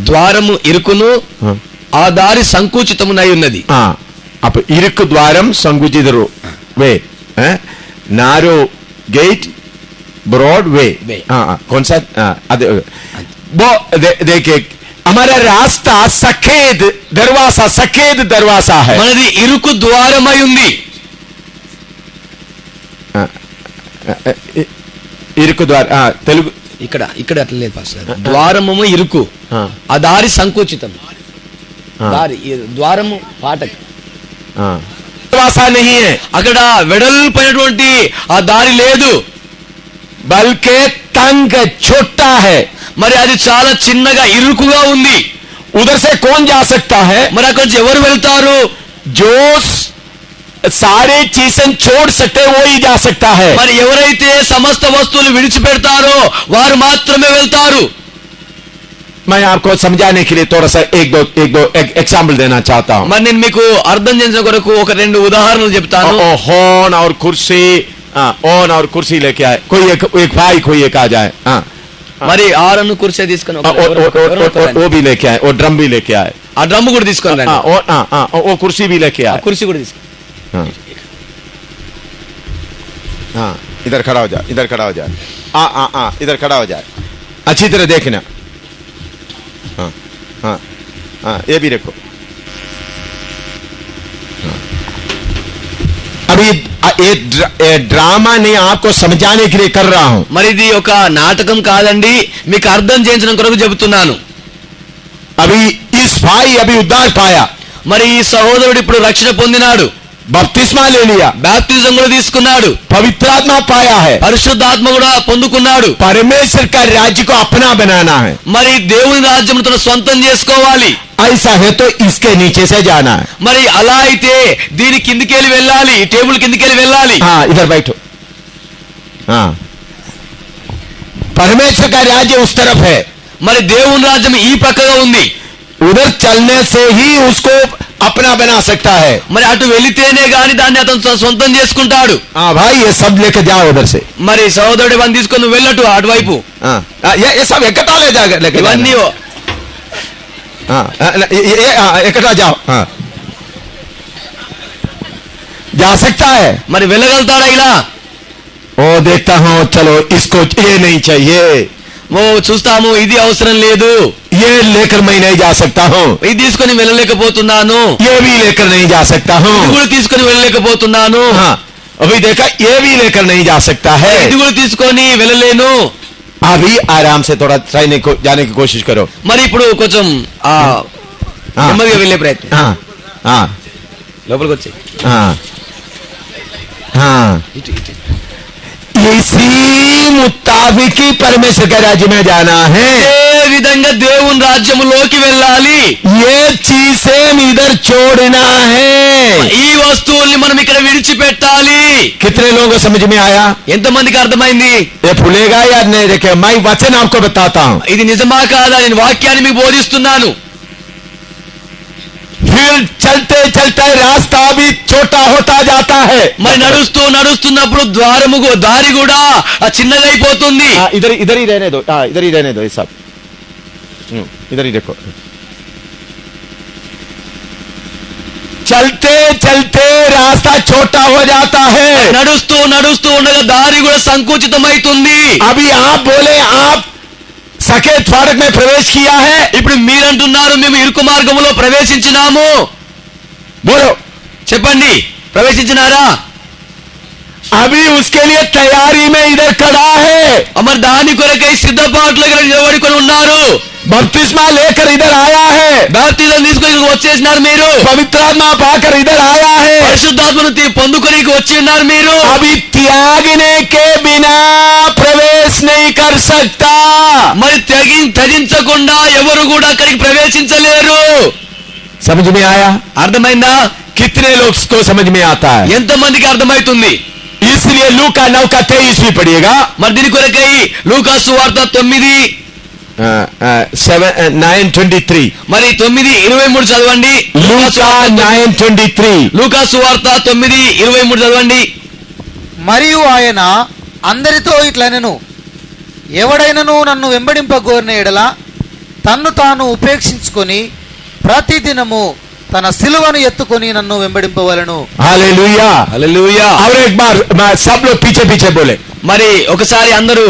ద్వారము ఇరుకును, ఆ దారి సంకుచితమునై ఉన్నది. అప్పుడు ఇరుకు ద్వారం, సంకుచిత వే, నారో గేట్, ब्रॉड वे। कौन सा? वो देखिए, हमारा रास्ता सफेद दरवाजा, सफेद दरवाजा है। మనది ఇరుకు ద్వారమై ఉంది. ఇరుకు ద్వార తెలుగు ఇక్కడ ఇక్కడ అట్లా లేదు పాస్టర్. ద్వారము ఇరుకు, ఆ దారి సంకుచితం, దారి ద్వారము పాటక్. दरवाजा नहीं है, అక్కడ వెడల్పైనటువంటి ఆ దారి లేదు, बल्कि तंग छोटा है। మరి అది చాలా చిన్నగా ఇరుకుగా ఉంది. उधर से कौन जा सकता है? మరి అక్కడి నుంచి ఎవరు వెళ్తారు? जो सारे चीजें छोड़ सकते वो ही जा सकता है। మరి ఎవరైతే సమస్త వస్తువులు విడిచిపెడతారో వారు మాత్రమే వెళ్తారు. मैं आपको समझाने के लिए थोड़ा सा एक दो एग्जाम्पल देना चाहता हूँ। మరి నేను మీకు అర్థం చేసిన కొరకు ఒక రెండు ఉదాహరణలు చెప్తాను. होन और कुर्सी, ओन और कुर्सी लेके आए, कोई एक भाई कोई एक आ जाए, మరి ఆరను కుర్చీ తీసుకొని वो भी लेके आए, वो ड्रम भी लेके आए, ఆ డ్రమ్ కూడా తీసుకొని రండి, वो कुर्सी भी लेके आए, కుర్చీ కూడా తీసుకొని. हाँ, इधर खड़ा हो जाए, इधर खड़ा हो जाए, इधर खड़ा हो जाए, अच्छी तरह देखना। हाँ हाँ हाँ, ये भी रखो। अभी ये ड्रामा नहीं, आपको समझाने के लिए कर रहा हूं। మరి ఇది ఒక నాటకం కాదండి, మీకు అర్థం చేయించడం కొరకు చెబుతున్నాను. अभी इस भाई अभी उद्धार पाया, మరి ఈ సహోదరుడు ఇప్పుడు రక్షణ పొందినాడు, बपतिस्मा ले लिया, బాప్తిజం కూడా తీసుకున్నాడు, पवित्र आत्मा पाया है, పరిశుద్ధాత్మ కూడా పొందుకున్నాడు. परमेश्वर का राज्य को अपना बनाना है। మరి దేవుని రాజ్యం తన సొంతం చేసుకోవాలి. ऐसा है तो इसके नीचे से जाना है। మరి అలా అయితే దీని కిందికెళ్ళి వెళ్ళాలి, టేబుల్ కిందికెళ్ళి వెళ్ళాలి. हाँ, इधर बैठो। हाँ, परमेश्वर का राज्य उस तरफ है, మరి దేవుని రాజ్యం ఈ ప్రక్కగా ఉంది. उधर चलने से ही उसको अपना बना सकता है। మరి అటు వెళితేనే గాని దాన్ని అతను సొంతం చేసుకుంటాడు. हाँ भाई, ये सब लेकर जाओ उधर से। మరి సహోదరుడు ఇవన్నీ తీసుకొని నువ్వు వెళ్ళటు అటువైపు. ये सब इकट्ठा ले जाकर लेकर ఇవన్నీ इकट्ठा जाओ। हाँ, जा सकता है। మరి వెళ్ళగలుగుతాడా ఇలా? ओ देखता हूँ, चलो इसको ये नहीं चाहिए, ఓ చూస్తాము, ఇది అవసరం లేదు, ये लेकर मैं नहीं जा सकता हूँ, ఇది తీసుకొని వెళ్ళలేకపోతున్నాను, ये भी लेकर नहीं जा सकता हूँ। ఇది కూడా తీసుకొని వెళ్ళలేకపోతున్నాను, हाँ, अभी देखा, ये भी लेकर नहीं जा सकता है। ఇది కూడా తీసుకొని వెళ్ళలేను. अभी आराम से थोड़ा जाने की कोशिश करो। మరి ఇప్పుడు కొంచెం నెమ్మదిగా వెళ్ళే ప్రయత్నం, हाँ हाँ లోపలికి వచ్చి हाँ हाँ, इसी मुताबिक ही परमेश्वर के राज्य में जाना है। ఇదే విధంగా దేవుని రాజ్యములోకి వెళ్ళాలి. ये चीजें इधर छोड़ना है. ఈ వస్తువుల్ని మనం ఇక్కడ విడిచిపెట్టాలి. कितने लोगों को समझ में आया? ఎంతమందికి అర్థమైంది? ये भूलेगा या नहीं? देखिए मैं वचन आपको बताता हूं. ఇది నిజమా కాదా? నేను వాక్యాన్ని మీకు బోధిస్తున్నాను. फिर चलते चलते रास्ता भी छोटा होता जाता है. మరి నడుస్తున్నప్పుడు దారి కూడా చిన్నదైపోతుంది. इधर इधर ही रहने दो. इधर ही रहने दो. ये सब इधर ही देखो. चलते चलते रास्ता छोटा हो जाता है. నడుస్తూ ఉండగా దారి కూడా సంకుచితమైతుంది. अभी आप बोले आप सकेत फाटक में प्रवेश किया है. ఇప్పుడు మీరంటున్నారు మేము ఇరుకు మార్గములో ప్రవేశించినాము. बोलो, చెప్పండి, ప్రవేశించినారా? अभी उसके लिए तैयारी में इधर खड़ा है. మరి దాని కొరకై సిద్ధపాట్లు ఇక్కడ నిలబడుకొని ఉన్నారు. बपतिस्मा लेकर इधर आया है. బాప్తిజం తీసుకొని వచ్చేసినారు మీరు. पवित्र आत्मा पाकर इधर आया है. పరిశుద్ధాత్మను పొందుకొని వచ్చి ఉన్నారు మీరు. अभी त्यागने के बिना प्रवेश नहीं कर सकता. మరి త్యజించకుండా ఎవరు కూడా అక్కడికి ప్రవేశించలేరు. समझ में आया? అర్థమైందా? कितने लोग को समझ में आता है? ఎంతమందికి అర్థమవుతుంది? इसलिए लूका 9 का 23 पढ़िएगा. మరి దీని కొరకై లూకా సువార్త 9:23. మరి 9:23 చదవండి. लूका 9:23. లూకా సువార్త 9:23 చదవండి. మరియు ఆయన అందరితో ఇట్లనెను, ఎవడైనను నన్ను వెంబడింపగోరిన ఎడల తన్ను తాను ఉపేక్షించుకొని ప్రతిదినము తన సిలువను ఎత్తుకొని నన్ను వెంబడింపవలను. हालेलुया. హల్లెలూయా. और एक बार सब लोग पीछे पीछे बोले. మరి ఒకసారి అందరూ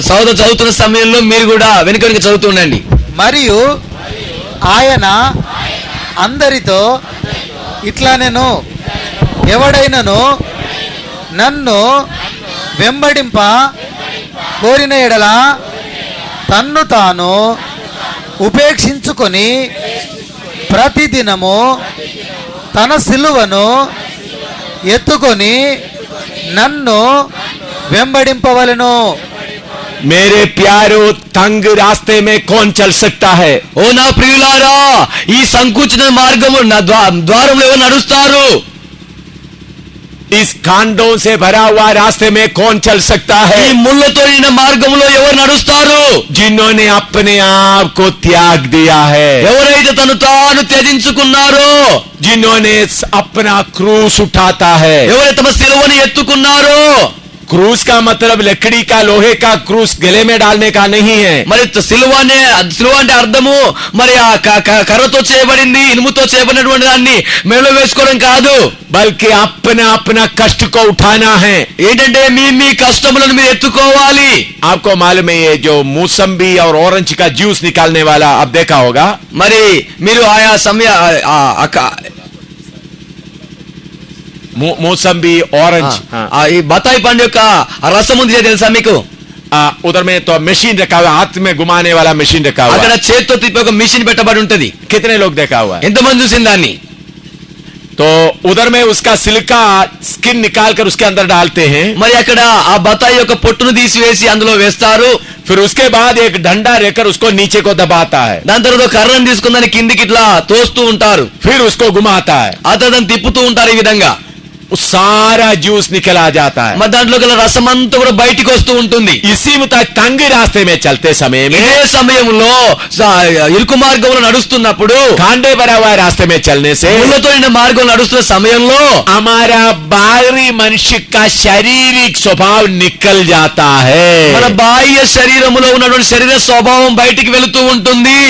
సోదరు చదువుతున్న సమయంలో మీరు కూడా వెనుక చదువుతూ ఉండండి. మరియు ఆయన అందరితో ఇట్లనెను, ఎవడైనను నన్ను వెంబడింప కోరిన ఎడల తన్ను తాను ఉపేక్షించుకొని ప్రతిదినము తన సిలువను ఎత్తుకొని నన్ను వెంబడింపవలెను. मेरे प्यारो, तंग रास्ते में कौन चल सकता है? ఓ నా ప్రియులారా, ఈ సంకుచిత మార్గము ద్వారంలో ఎవరు నడుస్తారు? इस कांडों से भरा हुआ रास्ते में कौन चल सकता ఈ है? ముళ్ళతో నిండిన మార్గములో ఎవరు నడుస్తారు? जिन्होंने अपने आप को त्याग दिया है, ఎవరైతే తను తాను త్యజించుకున్నారో, जिन्होंने अपना क्रूस उठाता है. ఎవరైతే తమ సిలువను ఎత్తుకున్నారో. क्रूस का मतलब लकड़ी का, लोहे का क्रूस गले में डालने का नहीं है. మరి సిలువ అంటే అర్థము మరి ఆ కర్రతో చేయబడింది, ఇనుముతో చేయబడినటువంటి దాన్ని మెడలో వేసుకోవడం కాదు. बल्कि अपना अपना कष्ट को उठाना है. ఏంటంటే మీ కష్టములను మీరు ఎత్తుకోవాలి. आपको मालूम है ये जो मौसम्बी और ऑरेंज का जूस निकालने वाला आप देखा होगा. మరి మీరు ఆయా मौसम्बी ऑरेंज. ఈ బత్తాయి పండు యొక్క రసం ఉంది తెలుసా మీకు? उधर में तो मशीन रखा हुआ, हाथ में घुमाने वाला मशीन रखा हुआ. అక్కడ చేత్తో తిప్పే ఒక మిషన్ పెట్టబడి ఉంటది. कितने लोग देखा हुआ है? ఎంతమంది చూసిన దాన్ని? तो उधर में उसका सिल्का स्किन निकाल कर उसके अंदर डालते हैं. మరి అక్కడ ఆ బత్తాయి యొక్క పొట్టును తీసివేసి అందులో వేస్తారు. फिर उसके बाद एक डंडा लेकर उसको नीचे को दबाता है. దాని తర్వాత కర్రను తీసుకుని దాన్ని కిందికి ఇట్లా తోస్తూ ఉంటారు. फिर उसको घुमाता है. ఆ తర్వాత దాన్ని తిప్పుతూ ఉంటారు. ఈ విధంగా सारा जूस निकल आ जाता है. మరి దాంట్లో గల రసం అంతా కూడా బయటికి వస్తూ ఉంటుంది. इसी मुताबिक तंग रास्ते में चलते समय में, ఇదే సమయంలో ఇరుకు మార్గంలో నడుస్తున్నప్పుడు, कांडे भरा हुआ रास्ते में चलने से ముళ్ళతో నిండిన మార్గంలో నడుస్తున్న సమయంలో हमारा बाहरी मनुष्य का शारीरिक स्वभाव निकल जाता है. మన బాహ్య శరీరములో ఉన్నటువంటి శరీర స్వభావం బయటికి వెళుతూ ఉంటుంది.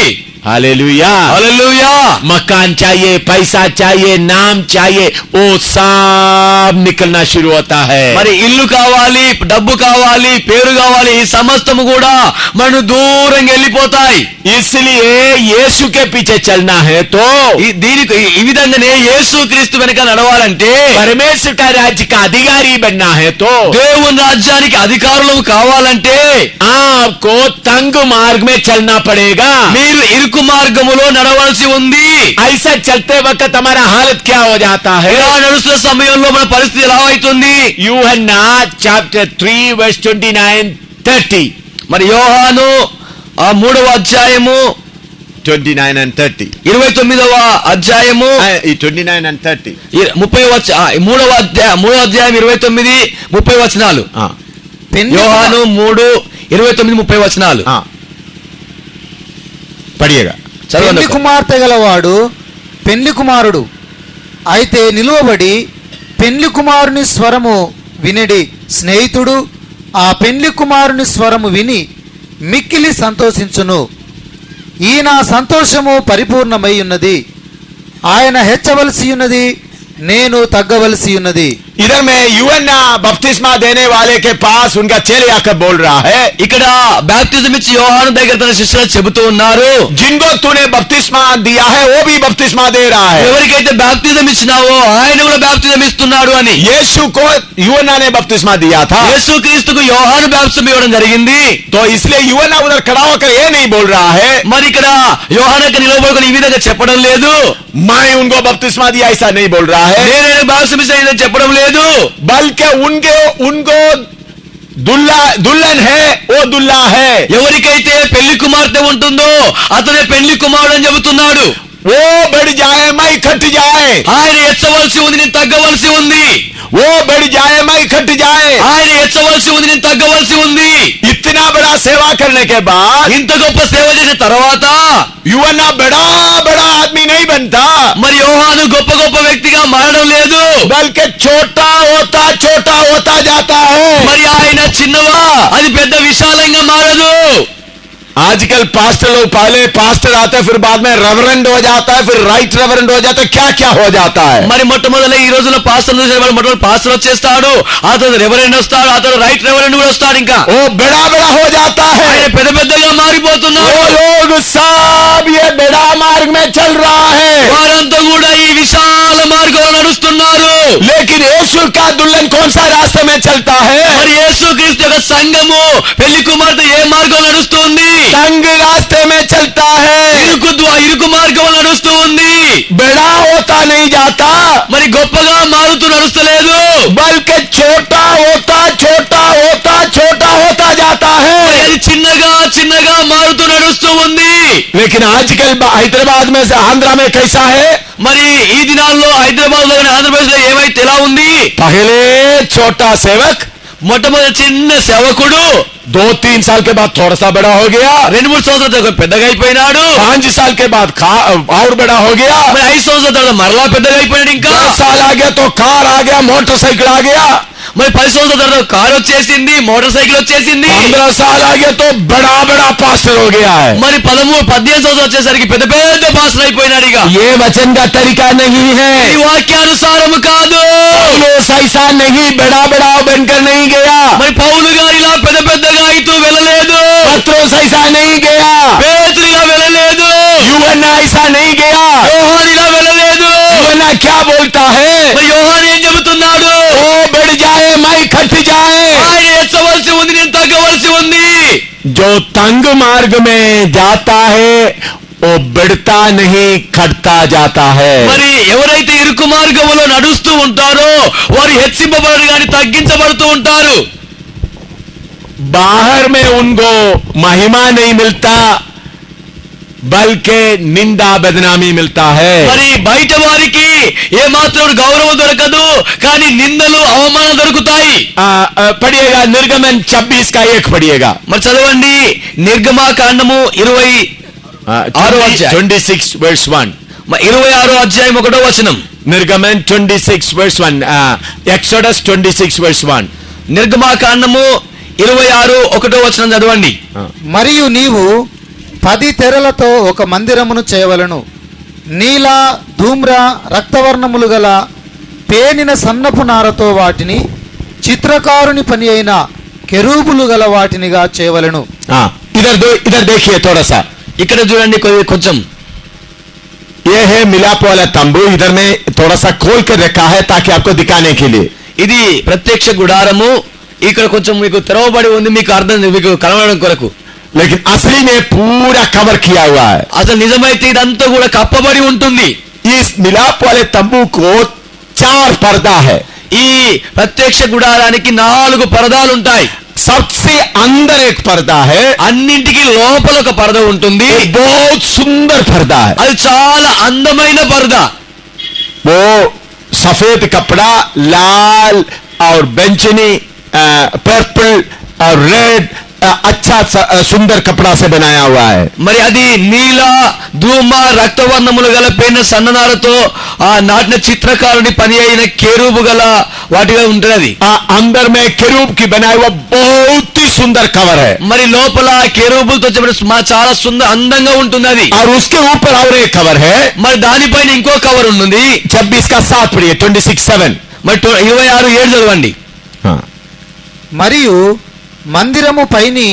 हालेलुया. హల్లెలూయా. मकान चाहिए, पैसा चाहिए, नाम चाहिए, वो सब निकलना शुरू होता है. మరి ఇల్లు కావాలి, డబ్బు కావాలి, పేరు కావాలి, ఈ సమస్తము కూడా మనం దూరంగా వెళ్ళిపోతాయి. इसलिए यीशु के पीछे चलना है तो దీనికి ఈ విధంగానే యేసు క్రీస్తు వెనక నడవాలంటే, परमेश्वर का राज्य का अधिकारी बनना है तो దేవుని రాజ్యానికి అధికారులు కావాలంటే आपको तंग मार्ग में चलना पड़ेगा. మీరు ఇరుకు మార్గములో నడవాల్సి ఉంది. ऐसा चलते वक्त हमारा हालत क्या हो जाता है? ఇలా నడుస్తున్న సమయంలో మన పరిస్థితి ఎలా అవుతుంది? यूहन्ना chapter 3 verse 29-30. మరి యోహాను ఆ 3వ అధ్యాయము 29 and 30. 29వ అధ్యాయము 29 and 30. 3వ అధ్యాయం 29 30 వచనాలు. యోహాను 3:29 30 వచనాలు. పడియగా పెళ్లి కుమార్తె గలవాడు పెళ్లి కుమారుడు అయితే నిలువబడి పెళ్లి కుమారుని స్వరము వినడి స్నేహితుడు ఆ పెళ్లి కుమారుని స్వరము విని మిక్కిలి సంతోషించును. ఈ నా సంతోషము పరిపూర్ణమై ఉన్నది. ఆయన హెచ్చవలసి ఉన్నది, నేను తగ్గవలసి ఉన్నది. इधर में यूहन्ना बपतिस्मा देने वाले के पास उनका चेले आकर बोल रहा है, ఇక్కడ బాప్తిజం ఇచ్చి యోహాను దగ్గర తన శిష్యులకు చెబుతూ ఉన్నారు, जिनको तूने बपतिस्मा दिया है वो भी बपतिस्मा दे रहा है. ఎవరికైతే బాప్తిజం ఇచ్చినావో ఆయన కూడా బాప్తిజం ఇస్తున్నాడు అని. यीशु को यूहन्ना ने बपतिस्मा दिया था, యేసుక్రీస్తుకు యోహాను బాప్తిజం ఇవ్వడం జరిగింది. तो इसलिए यूहन्ना उधर खड़ा होकर ये नहीं बोल रहा है మరి ఇక్కడ యోహానుకి నిలబడుకొని ఈ విధంగా చెప్పడం లేదు, मैं उनको बपतिस्मा दिया ऐसा नहीं बोल रहा है, నేనే బాప్తిజం ఇచ్చానని చెప్పడం లేదు. बल्कि उनको दुल्हन है वो दुल्हा है. ఎవరికైతే పెళ్లి కుమార్తె ఉంటుందో అతనే పెళ్లి కుమారుడు అని చెబుతున్నాడు. वो बढ़ जाए मैं घट जाए, ఆయన ఎచ్చవలసి ఉంది, నేను తగ్గవలసి ఉంది. वो बढ़ जाए मैं घट जाए. ఆయన ఎచ్చవలసి ఉంది, నేను తగ్గవలసి ఉంది. इतना बड़ा सेवा करने के बाद ఇంత గొప్ప సేవ చేసిన తర్వాత यूहन्ना बड़ा बड़ा आदमी नहीं बनता, మరి యోహాను గొప్ప గొప్ప వ్యక్తిగా మారడం లేదు, बल्कि छोटा होता जाता है. మరి ఆయన చిన్నవా అది పెద్ద విశాలంగా మారదు. आजकल पास्टर लोग पहले पास्टर आते हैं, फिर बाद में रेवरेंड हो जाता है, फिर राइट रेवरेंड हो जाता है, क्या क्या हो जाता है. మరి మొట్టమొదటి ఈ రోజుల్లో పాస్టర్ మొట్టమొదటి పాస్టర్ వచ్చేస్తాడు, అతను రెవరెండ్ వస్తాడు, అతను రైట్ రెవరెండ్ కూడా వస్తాడు. ఇంకా वो बड़ा हो जाता है. ఆయన పెద్ద పెద్దగా మారిపోతున్నాడు. वो लोग सब ये बड़ा मार्ग में चल रहा है, వారంతా కూడా ఈ విశాల మార్గంలో నడుస్తున్నారు. लेकिन यीशु का दुल्हन कौन सा रास्ते में चलता है? మరి యేసుక్రీస్తు యొక్క సంఘము పెళ్లి కుమార్తె ఏ మార్గంలో నడుస్తుంది? तंग रास्ते में चलता है, ఇరుకు మార్గంలో నడుస్తూ ఉంది. बड़ा होता नहीं जाता, మరి గొప్పగా మారుతూ నడుస్తలేదు, बल्कि छोटा होता जाता మరి है. అది చిన్నగా మారుతూ నడుస్తూ ఉంది. लेकिन आजकल हैदराबाद में से आंध्रा में कैसा है? మరి ఈ దినాల్లో హైదరాబాద్ లో ఆంధ్రప్రదేశ్ లో ఏమైతే ఎలా ఉంది? पहले छोटा सेवक మొట్టమొదటి చిన్న సేవకుడు 2-3 साल के बाद थोड़ा सा बड़ा हो गया, 2-3 సంవత్సరాల తర్వాత పెద్దగా అయిపోయినాడు, 5 साल के बाद और बड़ा हो गया, మరి 5 సంవత్సరాల తర్వాత మరలా పెద్దగా అయిపోయాడు. ఇంకా 10 साल आ गया तो कार आ गया, मोटरसाइकिल आ गया, మరి 10 సంవత్సరాల తర్వాత కారు వచ్చేసింది, మోటార్ సైకిల్ వచ్చేసింది, 15 साल आ गया तो बड़ा पास्टर हो गया है. మరి 13-15 సంవత్సరాలు వచ్చేసరికి పెద్ద పెద్ద పాస్టర్ అయిపోయినాడు. ఇక ये वचन का तरीका नहीं है, ఈ వాక్యానుసారము కాదు. पौलुस ऐसा नहीं बड़ा बनकर नहीं गया, మరి పౌలు గారు ఇలా పెద్దగా అయితూ వెళ్ళలేదు, पत्रोस ऐसा नहीं गया, పేతురు ఇలా వెళ్ళలేదు, यूहन्ना ऐसा नहीं गया. యోహాను ఇలా వెళ్ళలేదు. यूहन्ना क्या बोलता है? మరి యోహాను ఏం చెబుతున్నాడు? वो बढ़ जाए मैं घट जाए. ఆయన ఎచ్చవలసి ఉంది, నేను తగ్గవలసి ఉంది. जो तंग मार्ग में जाता है वो बढ़ता नहीं घटता जाता है. మరి ఎవరైతే ఇరుకు మార్గములో నడుస్తూ ఉంటారో వారు హెచ్చింపబడరు కానీ తగ్గించబడుతూ ఉంటారు. बाहर में उनको महिमा नहीं मिलता, बल्कि निंदा बदनामी मिलता है. మరి బయట వారికి ఏ మాత్రం గౌరవం దొరకదు, కానీ నిందలు అవమానాలు దొరుకుతాయి. पढ़िएगा निर्गमन 26 का 1 पढ़िएगा. మరి చదవండి నిర్గమాకాండము 26 verse 1. 26వ అధ్యాయం 1వ వచనం. निर्गमन 26 verse 1. Exodus 26 verse 1. నిర్గమాకాండము 26:1 వచనం చదవండి. మరియు నీవు 10 తెరలతో ఒక మందిరమును చేయవలను. నీల ధూమ్ర రక్తవర్ణములు గల పేనిన సన్నపు నారతో వాటిని చిత్రకారుని పని అయిన కెరూబులు గల వాటినిగా చేయవలను. इधर देखिए थोड़ा सा, ఇక్కడ చూడండి కొంచెం. ये है मिलाप वाला तंबू, इधर में थोड़ा सा खोल कर रखा है ताकि आपको दिखाने के लिए. ఇది ప్రత్యక్ష గుడారము, ఇక్కడ కొంచెం మీకు తెరవబడి ఉంది, మీకు అర్థం మీకు కనబడడం కొరకు. लेकिन असली में पूरा कवर किया हुआ है. అసలు నిజమైతే ఇదంతా కూడా కప్పబడి ఉంటుంది. इस मिलाप वाले तंबू को 4 पर्दा है. ఈ ప్రత్యక్ష గుడారానికి 4 పరదాలు ఉంటాయి. सबसे अंदर एक पर्दा है, అన్నింటికి లోపల ఒక పరద ఉంటుంది. वो बहुत सुंदर पर्दा है. అది చాలా అందమైన పరద. वो सफेद कपड़ा लाल और बैंगनी पर्पल और रेड अच्छा सुंदर कपड़ा से बनाया हुआ है. మరి అది నీల ధూమ రక్తవర్ణములు గల పేన సన్ననారతో ఆ నాటిన చిత్రకారుని పని అయిన కేరూబు గల వాటిగా ఉంటుంది. अंदर में केरूब की बनाया हुआ बहुत ही सुंदर कवर है. మరి లోపల కేరూబులతో చెప్పిన చాలా అందంగా ఉంటుంది అది. और उसके ऊपर और एक कवर है. మరి దానిపైన ఇంకో కవర్ ఉంటుంది. 26 का 7 पढ़िए 26:7. మరి 26:7 చదవండి. हाँ. మరియు మందిరము పైని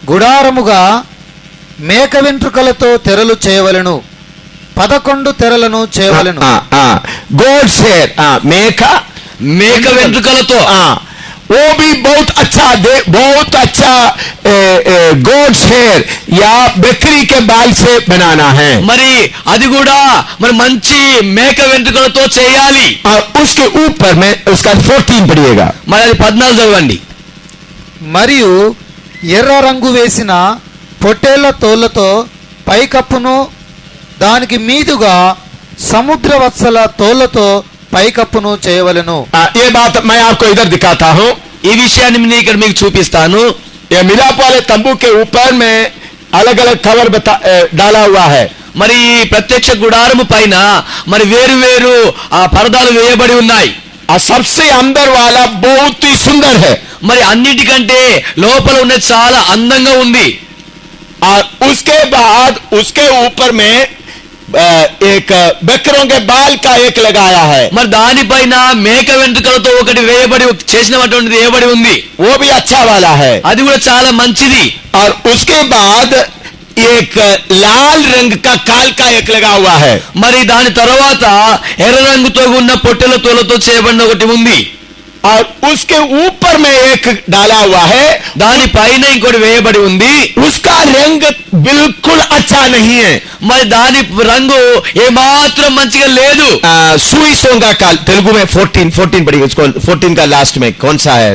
గుడారముగా మేక వెంట్రుకలతో తెరలు చేయవలెను, 11 తెరలను చేయవలెను. गोड्स हेयर मेका మేక వెంట్రుకలతో. वो भी बहुत अच्छा गोड्स हेयर या बकरी के बाल से बनाना है. మరి అది కూడా మరి మంచి మేక వెంట్రుకలతో చేయాలి. और उसके ऊपर में उसका 14 पढ़िएगा. మరి అది 14 చదవండి. మరియు ఎర్ర రంగు వేసిన పొట్టేళ్ల తోళ్లతో పైకప్పును, దానికి మీదుగా సముద్ర వత్సల తోళ్లతో పైకప్పును చేయవలెను. ये बात मैं आपको इधर दिखाता हूँ. ఈ విషయాన్ని నేను ఇక్కడ మీకు చూపిస్తాను. ये मिलाप वाले तंबू के ऊपर में अलग अलग कवर डाला हुआ है. మరి ఈ ప్రత్యక్ష గుడారము పైన మరి వేరు వేరు ఆ పరదాలు వేయబడి ఉన్నాయి. और सबसे अंदर वाला बहुत ही सुंदर है. మరి అన్నిటికంటే లోపల ఉన్నది చాలా అందంగా ఉంది. और उसके बाद उसके ऊपर में एक बकरों के बाल का एक लगाया है. మరి దానిపైన మేక వెంట్రుకలతో ఒకటి వేయబడి చేసినటువంటిది వేయబడి ఉంది. वो भी अच्छा वाला है. అది కూడా చాలా మంచిది. और उसके बाद एक लाल रंग का काल का एक लगा हुआ है. మరి దాని తర్వాత ఎర్ర రంగుతో ఉన్న పొట్టెల తోలతో చేయబడిన ఒకటి ఉంది. और उसके ऊपर में एक डाला हुआ है. దాని పైన ఇంకోటి వేయబడి ఉంది. उसका रंग बिल्कुल अच्छा नहीं है. మరి దాని రంగు ఏమాత్రం మంచిగా లేదు. सुई सोंगा का तेलुगु में 14 पढ़िए उसको. 14 का लास्ट में कौन सा है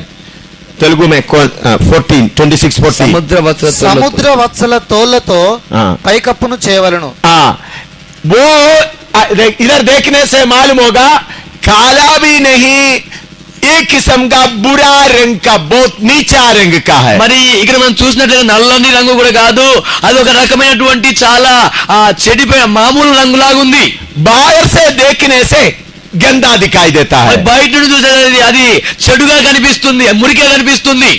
तेलुगु में? 14 26:14. సముద్ర వత్సల తోళ్లతో हाँ. పైకప్పును చేయవలెను. वो इधर देखने से मालूम होगा काला भी नहीं, एक किस्म का बुरा रंग का बहुत नीचा रंग का है. మరి ఇక్కడ మనం చూసినట్లయితే నల్లని రంగు కూడా కాదు, అది ఒక రకమైనటువంటి చాలా చెడిపోయిన మామూలు రంగులాగా ఉంది. बाहर से देखने से गंदा दिखाई देता है. మరి బయట నుండి చూసేది అది చెడుగా కనిపిస్తుంది, మురికిగా కనిపిస్తుంది.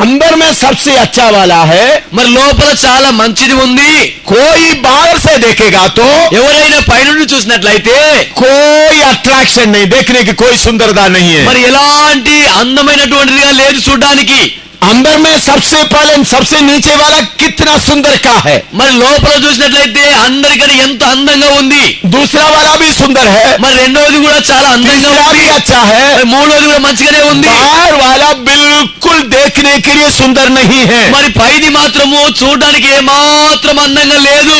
अंदर में सबसे अच्छा वाला है. మరి లోపల చాలా మంచిది ఉంది. कोई बाहर से देखेगा तो ఎవరైనా పైనుండి చూసినట్లయితే कोई अट्रैक्शन नहीं, देखने की कोई सुंदरता नहीं है. మరి ఎలాంటి అందమైనటువంటిదిగా లేదు చూడడానికి. अंदर में सबसे पहले सबसे नीचे वाला कितना सुंदर का है. మరి లోపల చూసినట్లయితే అందరికన్నా ఎంత అందంగా ఉంది. दूसरा वाला भी सुंदर है. మరి రెండవది కూడా చాలా అందంగా तीसरा ఉంది. भी अच्छा है. మరి మూడవది కూడా మంచిగానే ఉంది. बाहर वाला बिल्कुल देखने के लिए सुंदर नहीं है. మరి పైది మాత్రము చూడడానికి ఏమాత్రం అందంగా లేదు.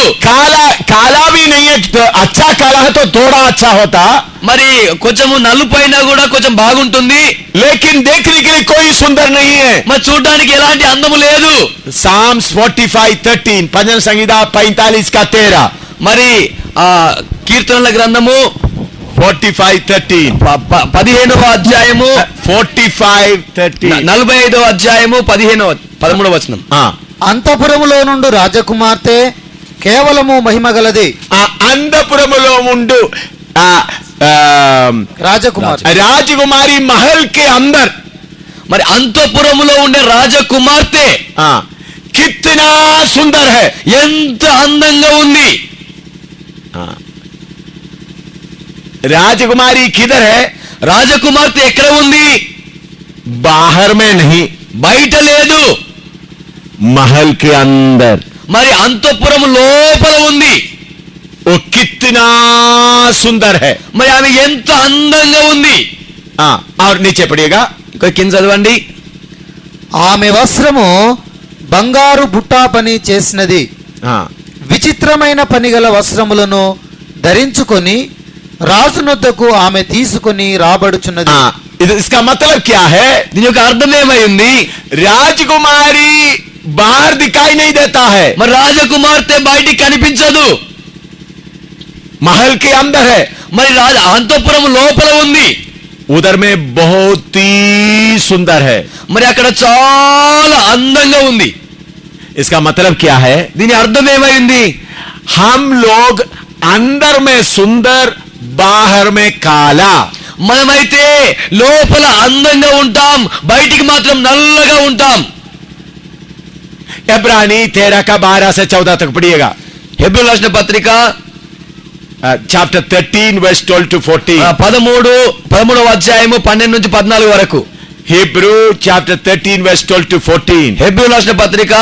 काला भी नहीं है. तो अच्छा काला है तो थोड़ा अच्छा होता, మరి కొంచెము నలుపైన కూడా కొంచెం బాగుంటుంది. लेकिन देखने के लिए कोई सुंदर नहीं है. మరి చూడడానికి ఎలాంటి అందము లేదు. Psalms 45:13 भजन संहिता 45 का 13. మరి ఆ కీర్తనల గ్రంథము 45:13 15వ అధ్యాయము 45:13 45వ అధ్యాయము 13వ వచనం. అంతఃపురములో నుండి రాజకుమార్తె కేవలము మహిమగలది. अंधपुरमुलो मुंडु राजकुमारी महल के अंदर. మరి అంతఃపురములో ఉండే రాజకుమార్తె कितना सुंदर है. ఎంత అందంగా ఉంది. राजकुमारी किधर है? రాజకుమార్తె ఎక్కడ ఉంది? बाहर में नहीं, బయట లేదు, महल के अंदर. మరి అంతఃపురం లోపల ఉంది. वो कितना सुंदर है. మరి ఆమె ఎంత అందంగా ఉంది. और नीचे पढ़िएगा, కింద చదవండి. ఆమె వస్త్రము బంగారు బుట్టా పని చేసినది. విచిత్రమైన పనిగల వస్త్రములను ధరించుకొని రాజునొద్దకు ఆమె తీసుకొని రాబడుచున్నది. इसका मतलब क्या है? దీని యొక్క అర్థం ఏమైంది? राजकुमारी बाहर दिखाई नहीं देता है, మరి రాజకుమార్తె బయటికి కనిపించదు, महल के अंदर है, మరి అంతఃపురం లోపల ఉంది, उधर में बहुत ही सुंदर है. మరి అక్కడ చాలా అందంగా ఉంది. इसका मतलब क्या है? దీని అర్థం ఏమైంది? हम लोग अंदर में सुंदर, बाहर में काला. మనమైతే లోపల అందంగా ఉంటాం, బయటికి మాత్రం నల్లగా ఉంటాం. इब्रानी 13 का 12 से 14 तक पढ़िएगा. హెబ్రీయులకు రాసిన పత్రిక chapter 13 verse 12 to 14. 13వ అధ్యాయము 12 నుంచి 14 వరకు. Hebrew chapter 13 verse 12 to 14. హెబ్రీయులకు రాసిన పత్రిక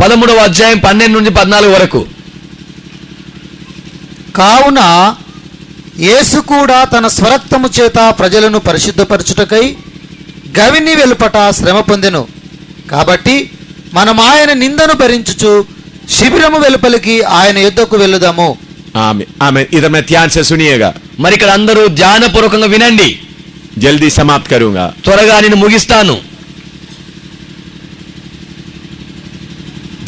13వ అధ్యాయం 12 నుంచి 14 వరకు. కావున యేసు కూడా తన స్వరక్తము చేత ప్రజలను పరిశుద్ధపరచుటకై గవిని వెలుపట శ్రమ పొందెను. కాబట్టి మనం ఆయన నిందను భరించుచు శిబిరము వెలుపలికి ఆయన యుద్ధకు వెళ్ళుదాము. आमीन आमीन. इधर में ध्यान से सुनिएगा, మరి ఇక్కడ అందరూ ధ్యానపూర్వకంగా వినండి. जल्दी समाप्त करूंगा. త్వరగా నేను ముగిస్తాను.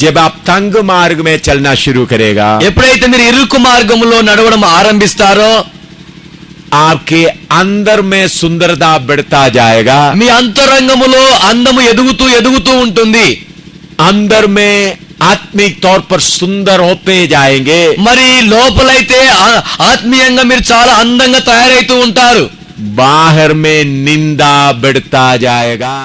जब आप तंग मार्ग में चलना शुरू करेगा, ఎప్పుడైతే మీరు ఇరుకు మార్గంలో నడవడం ఆరంభిస్తారో आपके अंदर में सुंदरता बढ़ता जाएगा. మీ అంతరంగములో అందము ఎదుగుతూ ఎదుగుతూ ఉంటుంది. अंदर में आत्मिक तौर पर सुंदर होते जाएंगे. మరి లోపలైతే ఆత్మీయంగా మీరు చాలా అందంగా తయారైతూ ఉంటారు. बाहर में निंदा बढ़ता जाएगा.